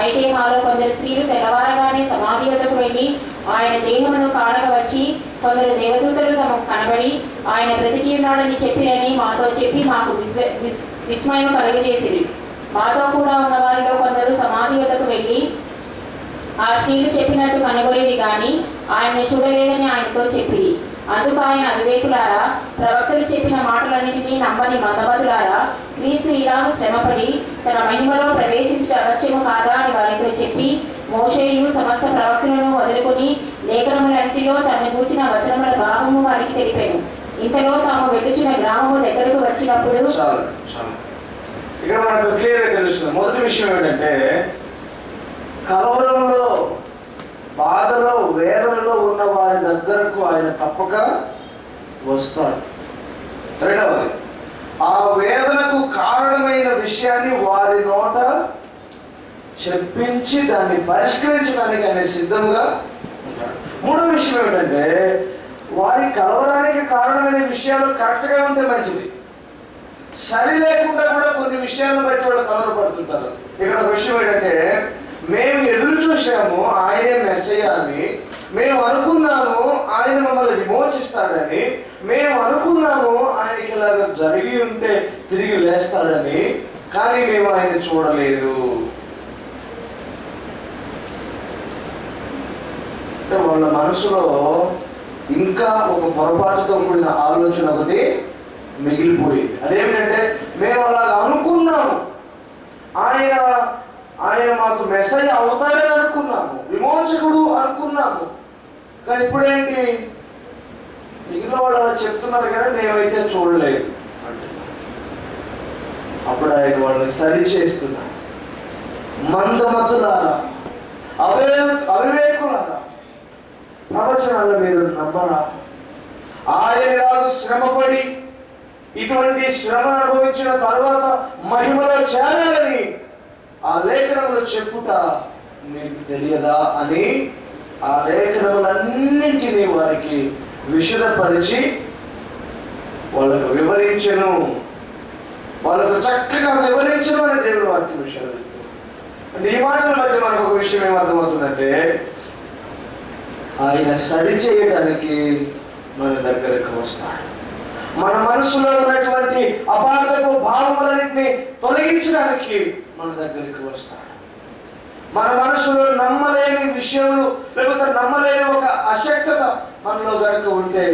అయితే మాలో కొందరు స్త్రీలు తెల్లవారగానే సమాధి వద్దకు వెళ్ళి ఆయన దేహమును కాడక వచ్చి, కొందరు దేవదూతలు తమకు కనబడి ఆయన బ్రతికి ఉన్నాడని చెప్పిరని మాతో చెప్పి మాకు విస్మయం కలుగజేసిరి. మాతో కూడా ఉన్న వారిలో కొందరు సమాధి వద్దకు వెళ్ళి ఆ స్త్రీలు చెప్పినట్టు కనుగొలేది కానీ ఆయన్ని చూడలేదని ఆయనతో చెప్పిరి. అందుకు ఆయన, అవివేకులారా, ప్రవక్తలు చెప్పిన మాటలన్నింటినీ నమ్మని మందమతులారా, క్రీస్తు ఇలాగ శ్రమపడి తన మహిమలో ప్రవేశించడం అగత్యము కాదా అని వారితో చెప్పి, మోషేయు సమస్త ప్రవక్తలను వదులుకొని లేఖనములన్నిటిలో తనను గూర్చిన వచనముల భావము వారికి తెలిపాను. ఇంతలో తాము వెళ్ళుచున్న గ్రామము దగ్గరకు వచ్చినప్పుడు, ఇక్కడ మనకు క్లియర్గా తెలుస్తుంది. మొదటి విషయం ఏంటంటే, కలవరంలో, బాధలో, వేదనలో ఉన్న వారి దగ్గరకు ఆయన తప్పక వస్తాడు. రెండవది, ఆ వేదనకు కారణమైన విషయాన్ని వారి నోట చెప్పించి దాన్ని పరిష్కరించడానికి ఆయన సిద్ధంగా ఉంటాడు. మూడో విషయం ఏమిటంటే, వారి కలవరానికి కారణమైన విషయాలు కరెక్ట్గా ఉంటే మంచిది. సరి లేకుండా కూడా కొన్ని విషయాలను బట్టి వాళ్ళు కలవరపడుతుంటారు. ఇక్కడ ఒక విషయం ఏంటంటే, మేము ఎదురు చూసాము ఆయనే మెస్సయ్య అని, మేము అనుకున్నాము ఆయన మమ్మల్ని విమోచిస్తాడని, మేము అనుకున్నాము ఆయనకి ఇలాగ జరిగి ఉంటే తిరిగి లేస్తాడని, కానీ మేము ఆయన చూడలేదు. అంటే వాళ్ళ మనసులో ఇంకా ఒక పొరపాటుతో కూడిన ఆలోచన ఒకటి మిగిలిపోయింది. అదేమిటంటే, మేము అలాగ అనుకున్నాము, ఆయన మాకు మెసేజ్ అవుతాడని అనుకున్నాము, విమోచకుడు అనుకున్నాము, కానీ ఇప్పుడేంటి, మిగిలిన వాళ్ళు అలా చెప్తున్నారు కదా, మేమైతే చూడలేదు అంటే అప్పుడు ఆయన వాళ్ళని సరి చేస్తున్నారు. మందమతులారా, అవివేకులారా, ప్రవచనాలు మీరు నమ్మరా? ఆయన రాదు శ్రమపడి ఇటువంటి శ్రమ అనుభవించిన తర్వాత మహిమలో చేరాలని ఆ లేఖనములు చెప్పుట మీకు తెలియదా అని ఆ లేఖనములన్నింటినీ వారికి విషదపరిచి వాళ్ళకు వివరించెను. వాళ్ళకు చక్కగా వివరించను అని దేవుడు వాక్యం విషయాలు ఇస్తుంది. అంటే ఈ మాటలు బట్టి మనకు ఒక విషయం ఏమర్థమవుతుందంటే, ఆయన సరి చేయడానికి మన దగ్గరకు వస్తాడు. మన మనసులో ఉన్నటువంటి అపార్థపు భావములన్నింటినీ తొలగించడానికి మన దగ్గరికి వస్తాడు. మన మనసులో నమ్మలేని విషయాలు, లేకపోతే నమ్మలేని ఒక అశక్తత మనలో కనుక ఉంటే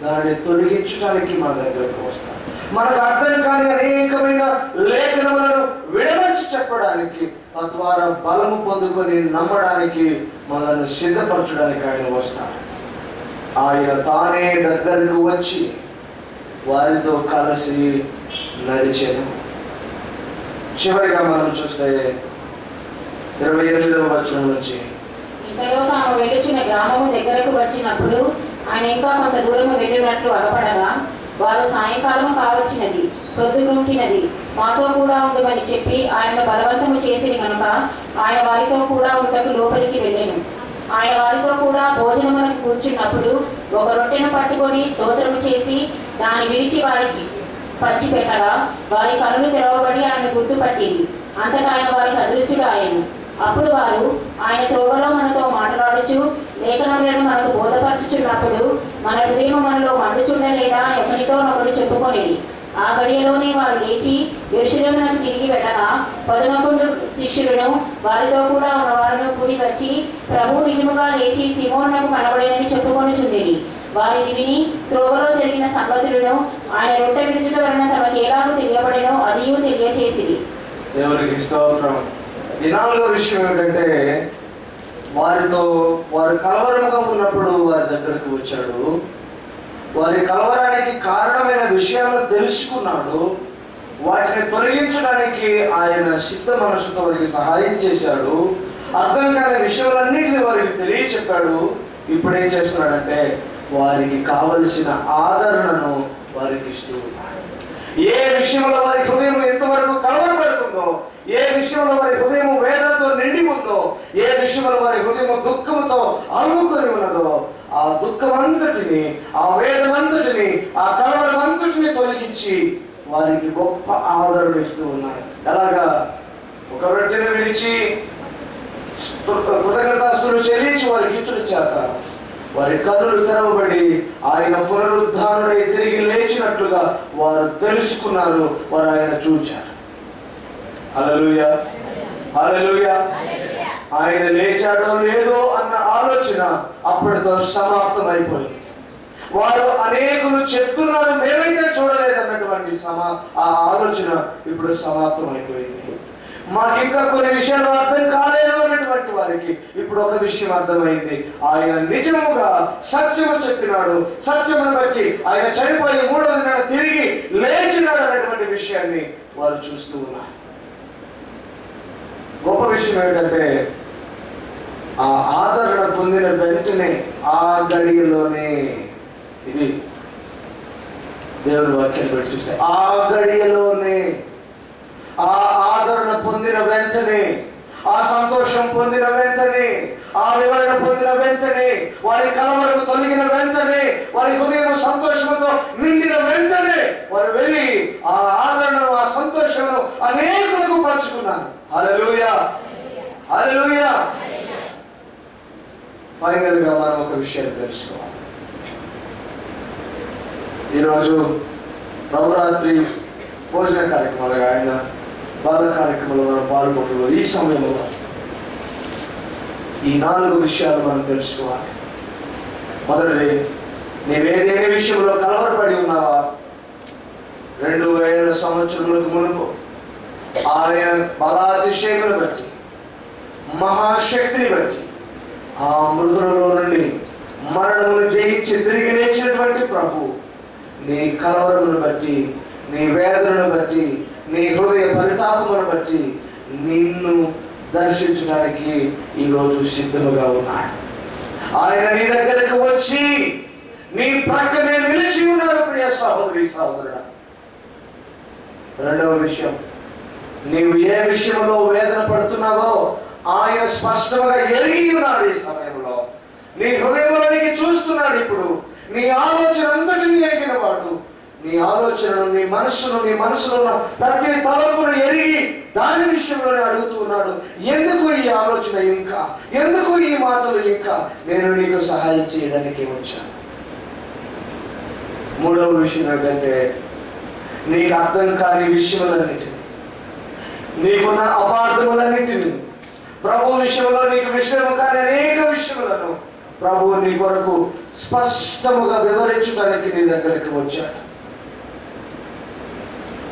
దాన్ని తొలగించడానికి మన దగ్గరకు వస్తాడు. మనకు అర్థం కాని అనేకమైన లేఖనములను విడమర్చి చెప్పడానికి, తద్వారా బలము పొందుకొని నమ్మడానికి, మనల్ని సిద్ధపరచడానికి ఆయన వస్తాడు. ఆయన తానే దగ్గరకు వచ్చి వారితో కలిసి నడిచేను. చివరిగా మనం చూస్తే 28వ వచనం నుంచి, ఇంతలో తాము వెళ్ళుచున్న గ్రామము దగ్గరకు వచ్చినప్పుడు ఆయన ఇంకా కొంత దూరము వెళ్ళినట్లు అగపడగా, వారు సాయంకాలము కావచ్చినది, ప్రొద్దుగుంకినది, మాతో కూడా ఉండమని చెప్పి ఆయనను బలవంతము చేసిరి కనుక ఆయన వారితో కూడా ఉండకు లోపలికి వెళ్ళెను. ఆయన వారితో కూడా భోజనమునకు కూర్చున్నప్పుడు ఒక రొట్టెను పట్టుకొని స్తోత్రము చేసి దాన్ని విరిచి వారికి పంచిపెట్టగా వారి కనులు తెరవబడి ఆయన గుర్తుపట్టింది. అంతటా ఆయన వారికి అదృశ్యుడు ఆయను. అప్పుడు వారు ఆయన త్రోవలో మనతో మాట్లాడుచు లేఖనములను మనకు బోధపరచుచున్నప్పుడు మన హృదయం మనలో మండుచుండలేదా ఒకరితోనొకరు చెప్పుకొనిది. ఆ గడియలోనే వారు లేచి యెరూషలేమునకు తిరిగి వెళ్ళగా 11 శిష్యులను వారితో కూడా ఉన్నవారును కూడి వచ్చి ప్రభువు నిజముగా లేచి సీమోనునకు కనబడేనని చెప్పుకొనుచుండిరి. వారిని విని త్రోవలో జరిగిన సంగతులను ఆయన రొట్టె విరుచుట వలన తమకు ఎలాగో తెలియబడినో అదియూ తెలియచేసిరి. దేవునికి స్తోత్రం. ఈ 4వ విషయం ఏమిటంటే, వారు కలవరంగా ఉన్నప్పుడు వారి దగ్గరకు వచ్చాడు. వారి కలవరానికి కారణమైన విషయాలను తెలుసుకున్నాడు. వాటిని తొలగించడానికి ఆయన సిద్ధ మనసుతో వారికి సహాయం చేశాడు. అర్థం కాని విషయాలన్నింటినీ వారికి తెలియచెప్పాడు. ఇప్పుడు ఏం చేస్తున్నాడంటే, వారికి కావలసిన ఆదరణను వారికి ఇస్తూ ఉన్నాడు. ఏ విషయంలో వారి హృదయం ఎంతవరకు కలవరపడుతుందో, ఏ విషయంలో వారి హృదయం వేదనతో నిండి ఉందో, ఏ విషయంలో వారి హృదయం దుఃఖంతో అలుముకొని ఉన్నదో, ఆ దుఃఖమంతటిని, ఆ వేదనంతటిని, ఆ కలవరమంతటిని తొలగించి వారికి గొప్ప ఆదరణ ఇస్తూ ఉన్నారు. ఎలాగా? ఒక రొట్టెను విరిచి కృతజ్ఞతాస్తులు చెల్లించి వారికి ఇచ్చుట చేత వారి కన్నులు తెరవబడి ఆయన పునరుద్ధానుడై తిరిగి లేచినట్లుగా వారు తెలుసుకున్నారు. వారు ఆయన చూచారు. హల్లెలూయా, హల్లెలూయా. ఆయన లేచాడో లేదో అన్న ఆలోచన అప్పటితో సమాప్తం అయిపోయింది. వారు అనేకులు చెప్తున్నారు, మేమైతే చూడలేదన్నటువంటి ఆ ఆలోచన ఇప్పుడు సమాప్తం అయిపోయింది. మాకు ఇంకా కొన్ని విషయాలు అర్థం కాలేదు అన్నటువంటి వారికి ఇప్పుడు ఒక విషయం అర్థమైంది. ఆయన నిజముగా సత్యము చెప్పినాడు. సత్యమును బట్టి ఆయన చనిపోయి 3వ దినాన తిరిగి లేచినాడు అన్నటువంటి విషయాన్ని వారు చూస్తూ ఉన్నారు. గొప్ప విషయం ఏంటంటే, ఆ ఆదరణ పొందిన వెంటనే, ఆ గడియలోనే, ఇది దేవుని వాక్యాన్ని బట్టి చూస్తే, ఆ గడియలోనే, ఆ ఆదరణ పొందిన వెంటనే, ఆ సంతోషం పొందిన వెంటనే, ఆ వివరణ పొందిన వెంటనే, వారి కలవరకు తొలగిన వెంటనే, వారి హృదయం సంతోషంతో నిండిన వెంటనే వారు వెళ్ళి ఆ ఆదరణను, ఆ సంతోషమును అనేకులకు పంచుకున్నారు. హల్లెలూయా, హల్లెలూయా. ఫైనల్ గా మనం ఒక విషయాన్ని తెలుసుకోవాలి. ఈరోజు నవరాత్రి భోజన కార్యక్రమాలుగా ఆయన బాల కార్యక్రమంలో మనం పాల్గొంటున్నాం. ఈ సమయంలో ఈ 4 విషయాలు మనం తెలుసుకోవాలి. మొదటిది, నీవేదేని విషయంలో కలవరపడి ఉన్నావా? 2000 సంవత్సరములకు మునుపు ఆయన బలాతిశయమును బట్టి, మహాశక్తిని బట్టి, ఆ మృతులలో నుండి మరణమును జయించి తిరిగి లేచినటువంటి ప్రభు నీ కలవరమును బట్టి, నీ వేదనను బట్టి, నీ హృదయ పరితాపమును బట్టి నిన్ను దర్శించడానికి ఈరోజు సిద్ధముగా ఉన్నాడు. ఆయన నీ దగ్గరకు వచ్చి నీ ప్రక్కనే నిలిచి ఉన్నాడు. ప్రియ సహోదరి, సహోదరుడా. 2వ విషయం, నీవు ఏ విషయంలో వేదన పడుతున్నావో ఆయన స్పష్టంగా ఎరిగి ఉన్నాడు. ఈ సమయంలో నీ హృదయంలోనికి చూస్తున్నాడు. ఇప్పుడు నీ ఆలోచన అంతటిని ఎరిగిన వాడు, నీ ఆలోచనను, నీ మనసులో ఉన్న ప్రతి తలపును ఎరిగి దాని విషయంలోనే అడుగుతూ ఉన్నాడు. ఎందుకు ఈ ఆలోచన ఇంకా, ఎందుకు ఈ మాటలు ఇంకా? నేను నీకు సహాయం చేయడానికి వచ్చాను. మూడవ విషయం ఏంటంటే, నీకు అర్థం కాని విషయములన్నిటిని, నీకున్న అపార్థములన్నిటిని, ప్రభు విషయంలో నీకు విషయము కాని అనేక విషయములను ప్రభువు నీ కొరకు స్పష్టముగా వివరించడానికి నీ దగ్గరికి వచ్చాడు.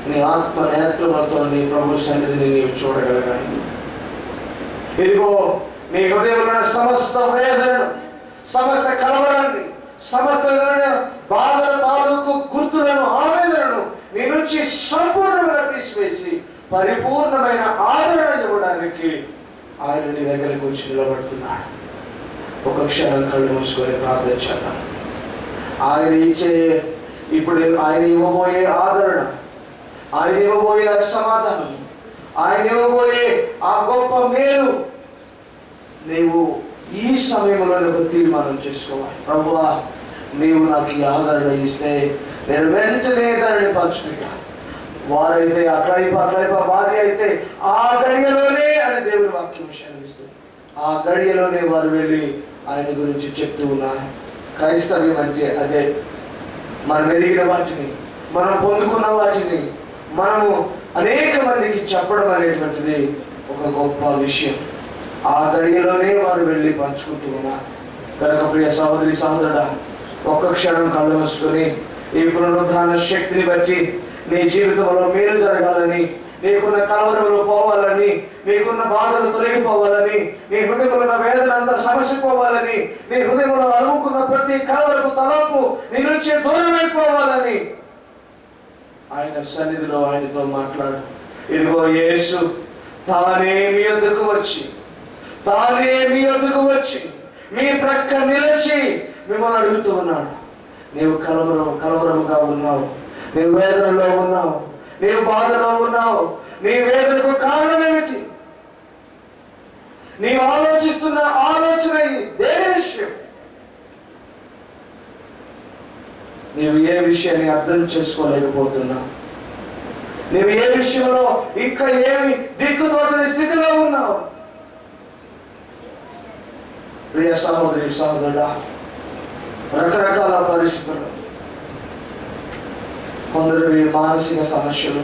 నీ ఆత్మ నేత్రములతో నీ ప్రభు సన్నిధిని నీవు చూడగలగాలి. ఇదిగో నీ హృదయంలో సమస్త వేదనను, సమస్త కలవరాన్ని, సమస్త బాధల తాలూకు గుర్తులను, ఆవేదనను నీ నుంచి సంపూర్ణంగా తీసివేసి పరిపూర్ణమైన ఆదరణ ఇవ్వడానికి ఆయన నీ దగ్గరికి వచ్చి నిలబడుతున్నాడు. ఒక క్షణం కళ్ళు మూసుకొని ప్రార్థన చేద్దాం. ఆయన ఇచ్చే, ఇప్పుడు ఆయన ఇవ్వబోయే ఆదరణ, ఆయన ఇవ్వబోయే సమాధానం, ఆయన ఇవ్వబోయే ఆ గొప్ప మేలు నీవు ఈ సమయంలో ఒక తీర్మానం చేసుకోవాలి. ప్రభువా, నీవు నాకు ఈ ఆదరణ ఇస్తే నేను వెంటనే దానిని పంచుకుంటా. వారైతే అట్లయిపో భార్య అయితే ఆ గడియలోనే అని దేవుని వాక్యం సెలవిస్తుంది. ఆ గడియలోనే వారు వెళ్ళి ఆయన గురించి చెప్తూ ఉన్నారు. క్రైస్తవ్యం అంటే అదే. మనం ఎరిగిన వాటిని, మనం పొందుకున్న వాటిని మనము అనేక మందికి చెప్పడం అనేటువంటిది ఒక గొప్ప విషయం. ఆ గడియలోనే వారు వెళ్ళి పంచుకుంటూ ఉన్నారు. కనుక ప్రియ సహోదరి సహోదరుడా, ఒక్క క్షణం కళ్ళు మూసుకొని ఈ పునరుద్ధాన శక్తిని బట్టి నీ జీవితంలో మేలు జరగాలని, నీకున్న కలవరములు పోవాలని, నీకున్న బాధలు తొలగిపోవాలని, నీ హృదయంలో ఉన్న వేదన అంతా సమస్య పోవాలని, నీ హృదయంలో అలుముకున్న ప్రతి కలవరపు తలంపు నీ నుంచి దూరమైపోవాలని ఆయన సన్నిధిలో ఆయనతో మాట్లాడు. ఇదిగో యేసు తానే మీ వద్దకు వచ్చి మీ ప్రక్క నిలిచి మిమ్మల్ని అడుగుతూ ఉన్నాడు. నీవు కలవరముగా ఉన్నావు, నీవు వేదనలో ఉన్నావు, నీవు బాధలో ఉన్నావు. నీ వేదనకు కారణం ఏమిటి? నీవు ఆలోచిస్తున్న ఆలోచన దేని విషయం? నీవు ఏ విషయాన్ని అర్థం చేసుకోలేకపోతున్నావు? నీవు ఏ విషయంలో ఇంకా ఏమి దిక్కుతోచని స్థితిలో ఉన్నావు? ప్రియ సహోదరి సహోదరుడా, రకరకాల పరిస్థితులు, కొందరివి మానసిక సమస్యలు,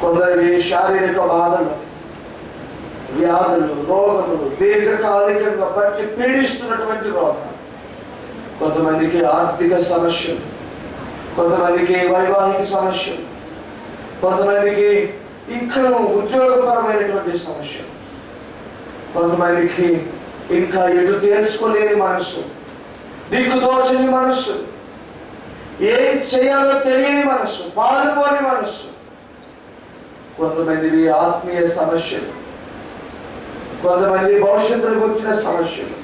కొందరివి శారీరక బాధలు, వ్యాధులు, రోగములు, దీర్ఘకాలికంగా బట్టి పీడిస్తున్నటువంటి రోగాలు, కొంతమందికి ఆర్థిక సమస్యలు, కొంతమందికి వైవాహిక సమస్యలు, కొంతమందికి ఇంకా ఉద్యోగపరమైనటువంటి సమస్యలు, కొంతమందికి ఇంకా ఎటు తేల్చుకోలేని మనస్సు, దిక్కుతోచని మనస్సు, ఏం చేయాలో తెలియని మనస్సు, పాల్గొని మనస్సు, కొంతమందివి ఆత్మీయ సమస్యలు, కొంతమంది భవిష్యత్తును గురించిన సమస్యలు,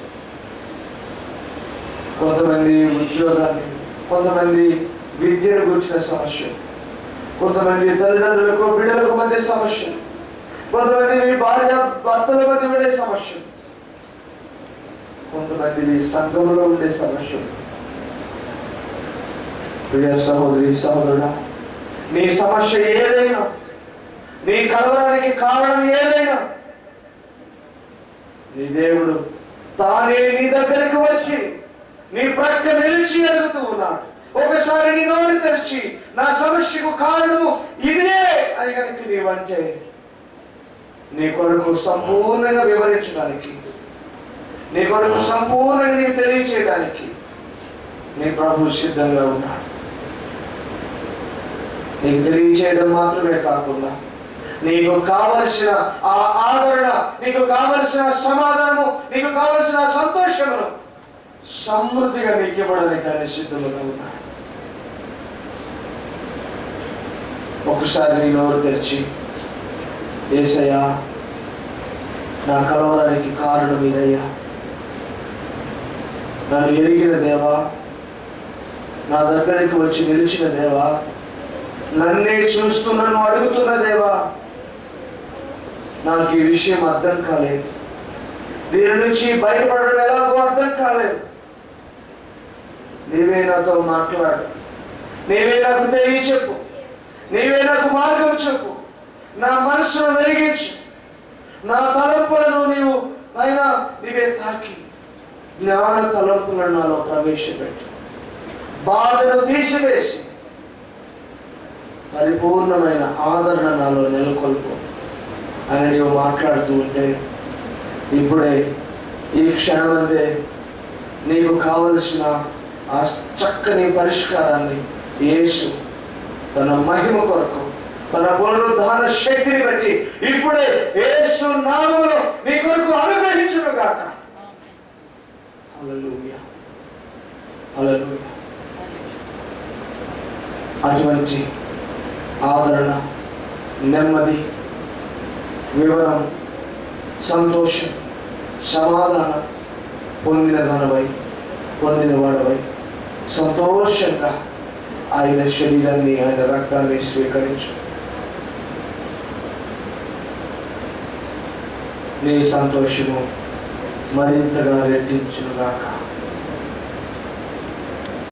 కొంతమంది ఉద్యోగాన్ని, కొంతమంది విద్యను గురించిన సమస్యలు, కొంతమంది తల్లిదండ్రులకు బిడ్డలకు మధ్య సమస్యలు, కొంతమంది భార్య భర్తల మధ్య ఉండే సమస్యలు, కొంతమంది సంఘంలో ఉండే సమస్యలు. ప్రియ సహోదరి సహోదరుడా, నీ సమస్య ఏదైనా, నీ కలవరానికి కారణం ఏదైనా, నీ దేవుడు తానే నీ దగ్గరికి వచ్చి నీ ప్రక్క నిలిచి అడుగుతూ ఉన్నాడు. ఒకసారి నీ నోరు తెరిచి నా సమస్యకు కారణము ఇదే అని కనుక నీవంటే నీ కొరకు సంపూర్ణంగా వివరించడానికి, నీ కొరకు సంపూర్ణంగా నీకు తెలియచేయడానికి నీ ప్రభు సిద్ధంగా ఉన్నాడు. నీకు తెలియచేయడం మాత్రమే కాకుండా నీకు కావలసిన ఆ ఆదరణ, నీకు కావలసిన సమాధానము, నీకు కావలసిన సంతోషమును సమృద్ధిగా నీకు ఇవ్వడానికి ఆయన సిద్ధంగా ఉన్నాడు. ఒకసారి నీ నోరు తెరిచి, యేసయ్యా, నా కలవరానికి కారణం ఇదయ్యా, నన్ను ఎరిగిన దేవా, నా దగ్గరికి వచ్చి నిలిచిన దేవా, నన్నే చూస్తూ నన్ను అడుగుతున్న దేవా, నాకు ఈ విషయం అర్థం కాలేదు, దీని నుంచి బయటపడడం ఎలాగో అర్థం కాలేదు. నీవే నాతో మాట్లాడు, నీవే నాకు తెలియచెప్పు, నీవే నాకు మార్గం చెప్పు, నా మనసును వెలిగించు, నా తలంపులను నీవు అయినా నీవే తాకి జ్ఞాన తలంపులను నాలో ప్రవేశపెట్టు, బాధను తీసివేసి పరిపూర్ణమైన ఆదరణ నాలో నెలకొల్పు అని నీవు మాట్లాడుతూ ఉంటే ఇప్పుడే ఈ క్షణమంతే నీకు కావలసిన ఆ చక్కని పరిష్కారాన్ని యేసు తన మహిమ కొరకు, తన పునరుద్ధాన శక్తిని బట్టి ఇప్పుడే యేసు నామములో నీ కొరకు అనుగ్రహించును గాక. హల్లెలూయా, హల్లెలూయా. అటువంటి ఆదరణ, నెమ్మది, వివరం, సంతోషం, సమాధానం పొందినవాడవై సంతోషంగా ఆయన శరీరాన్ని, ఆయన రక్తాన్ని స్వీకరించు. నీ సంతోషము మరింతగా రెట్టించునుగాక.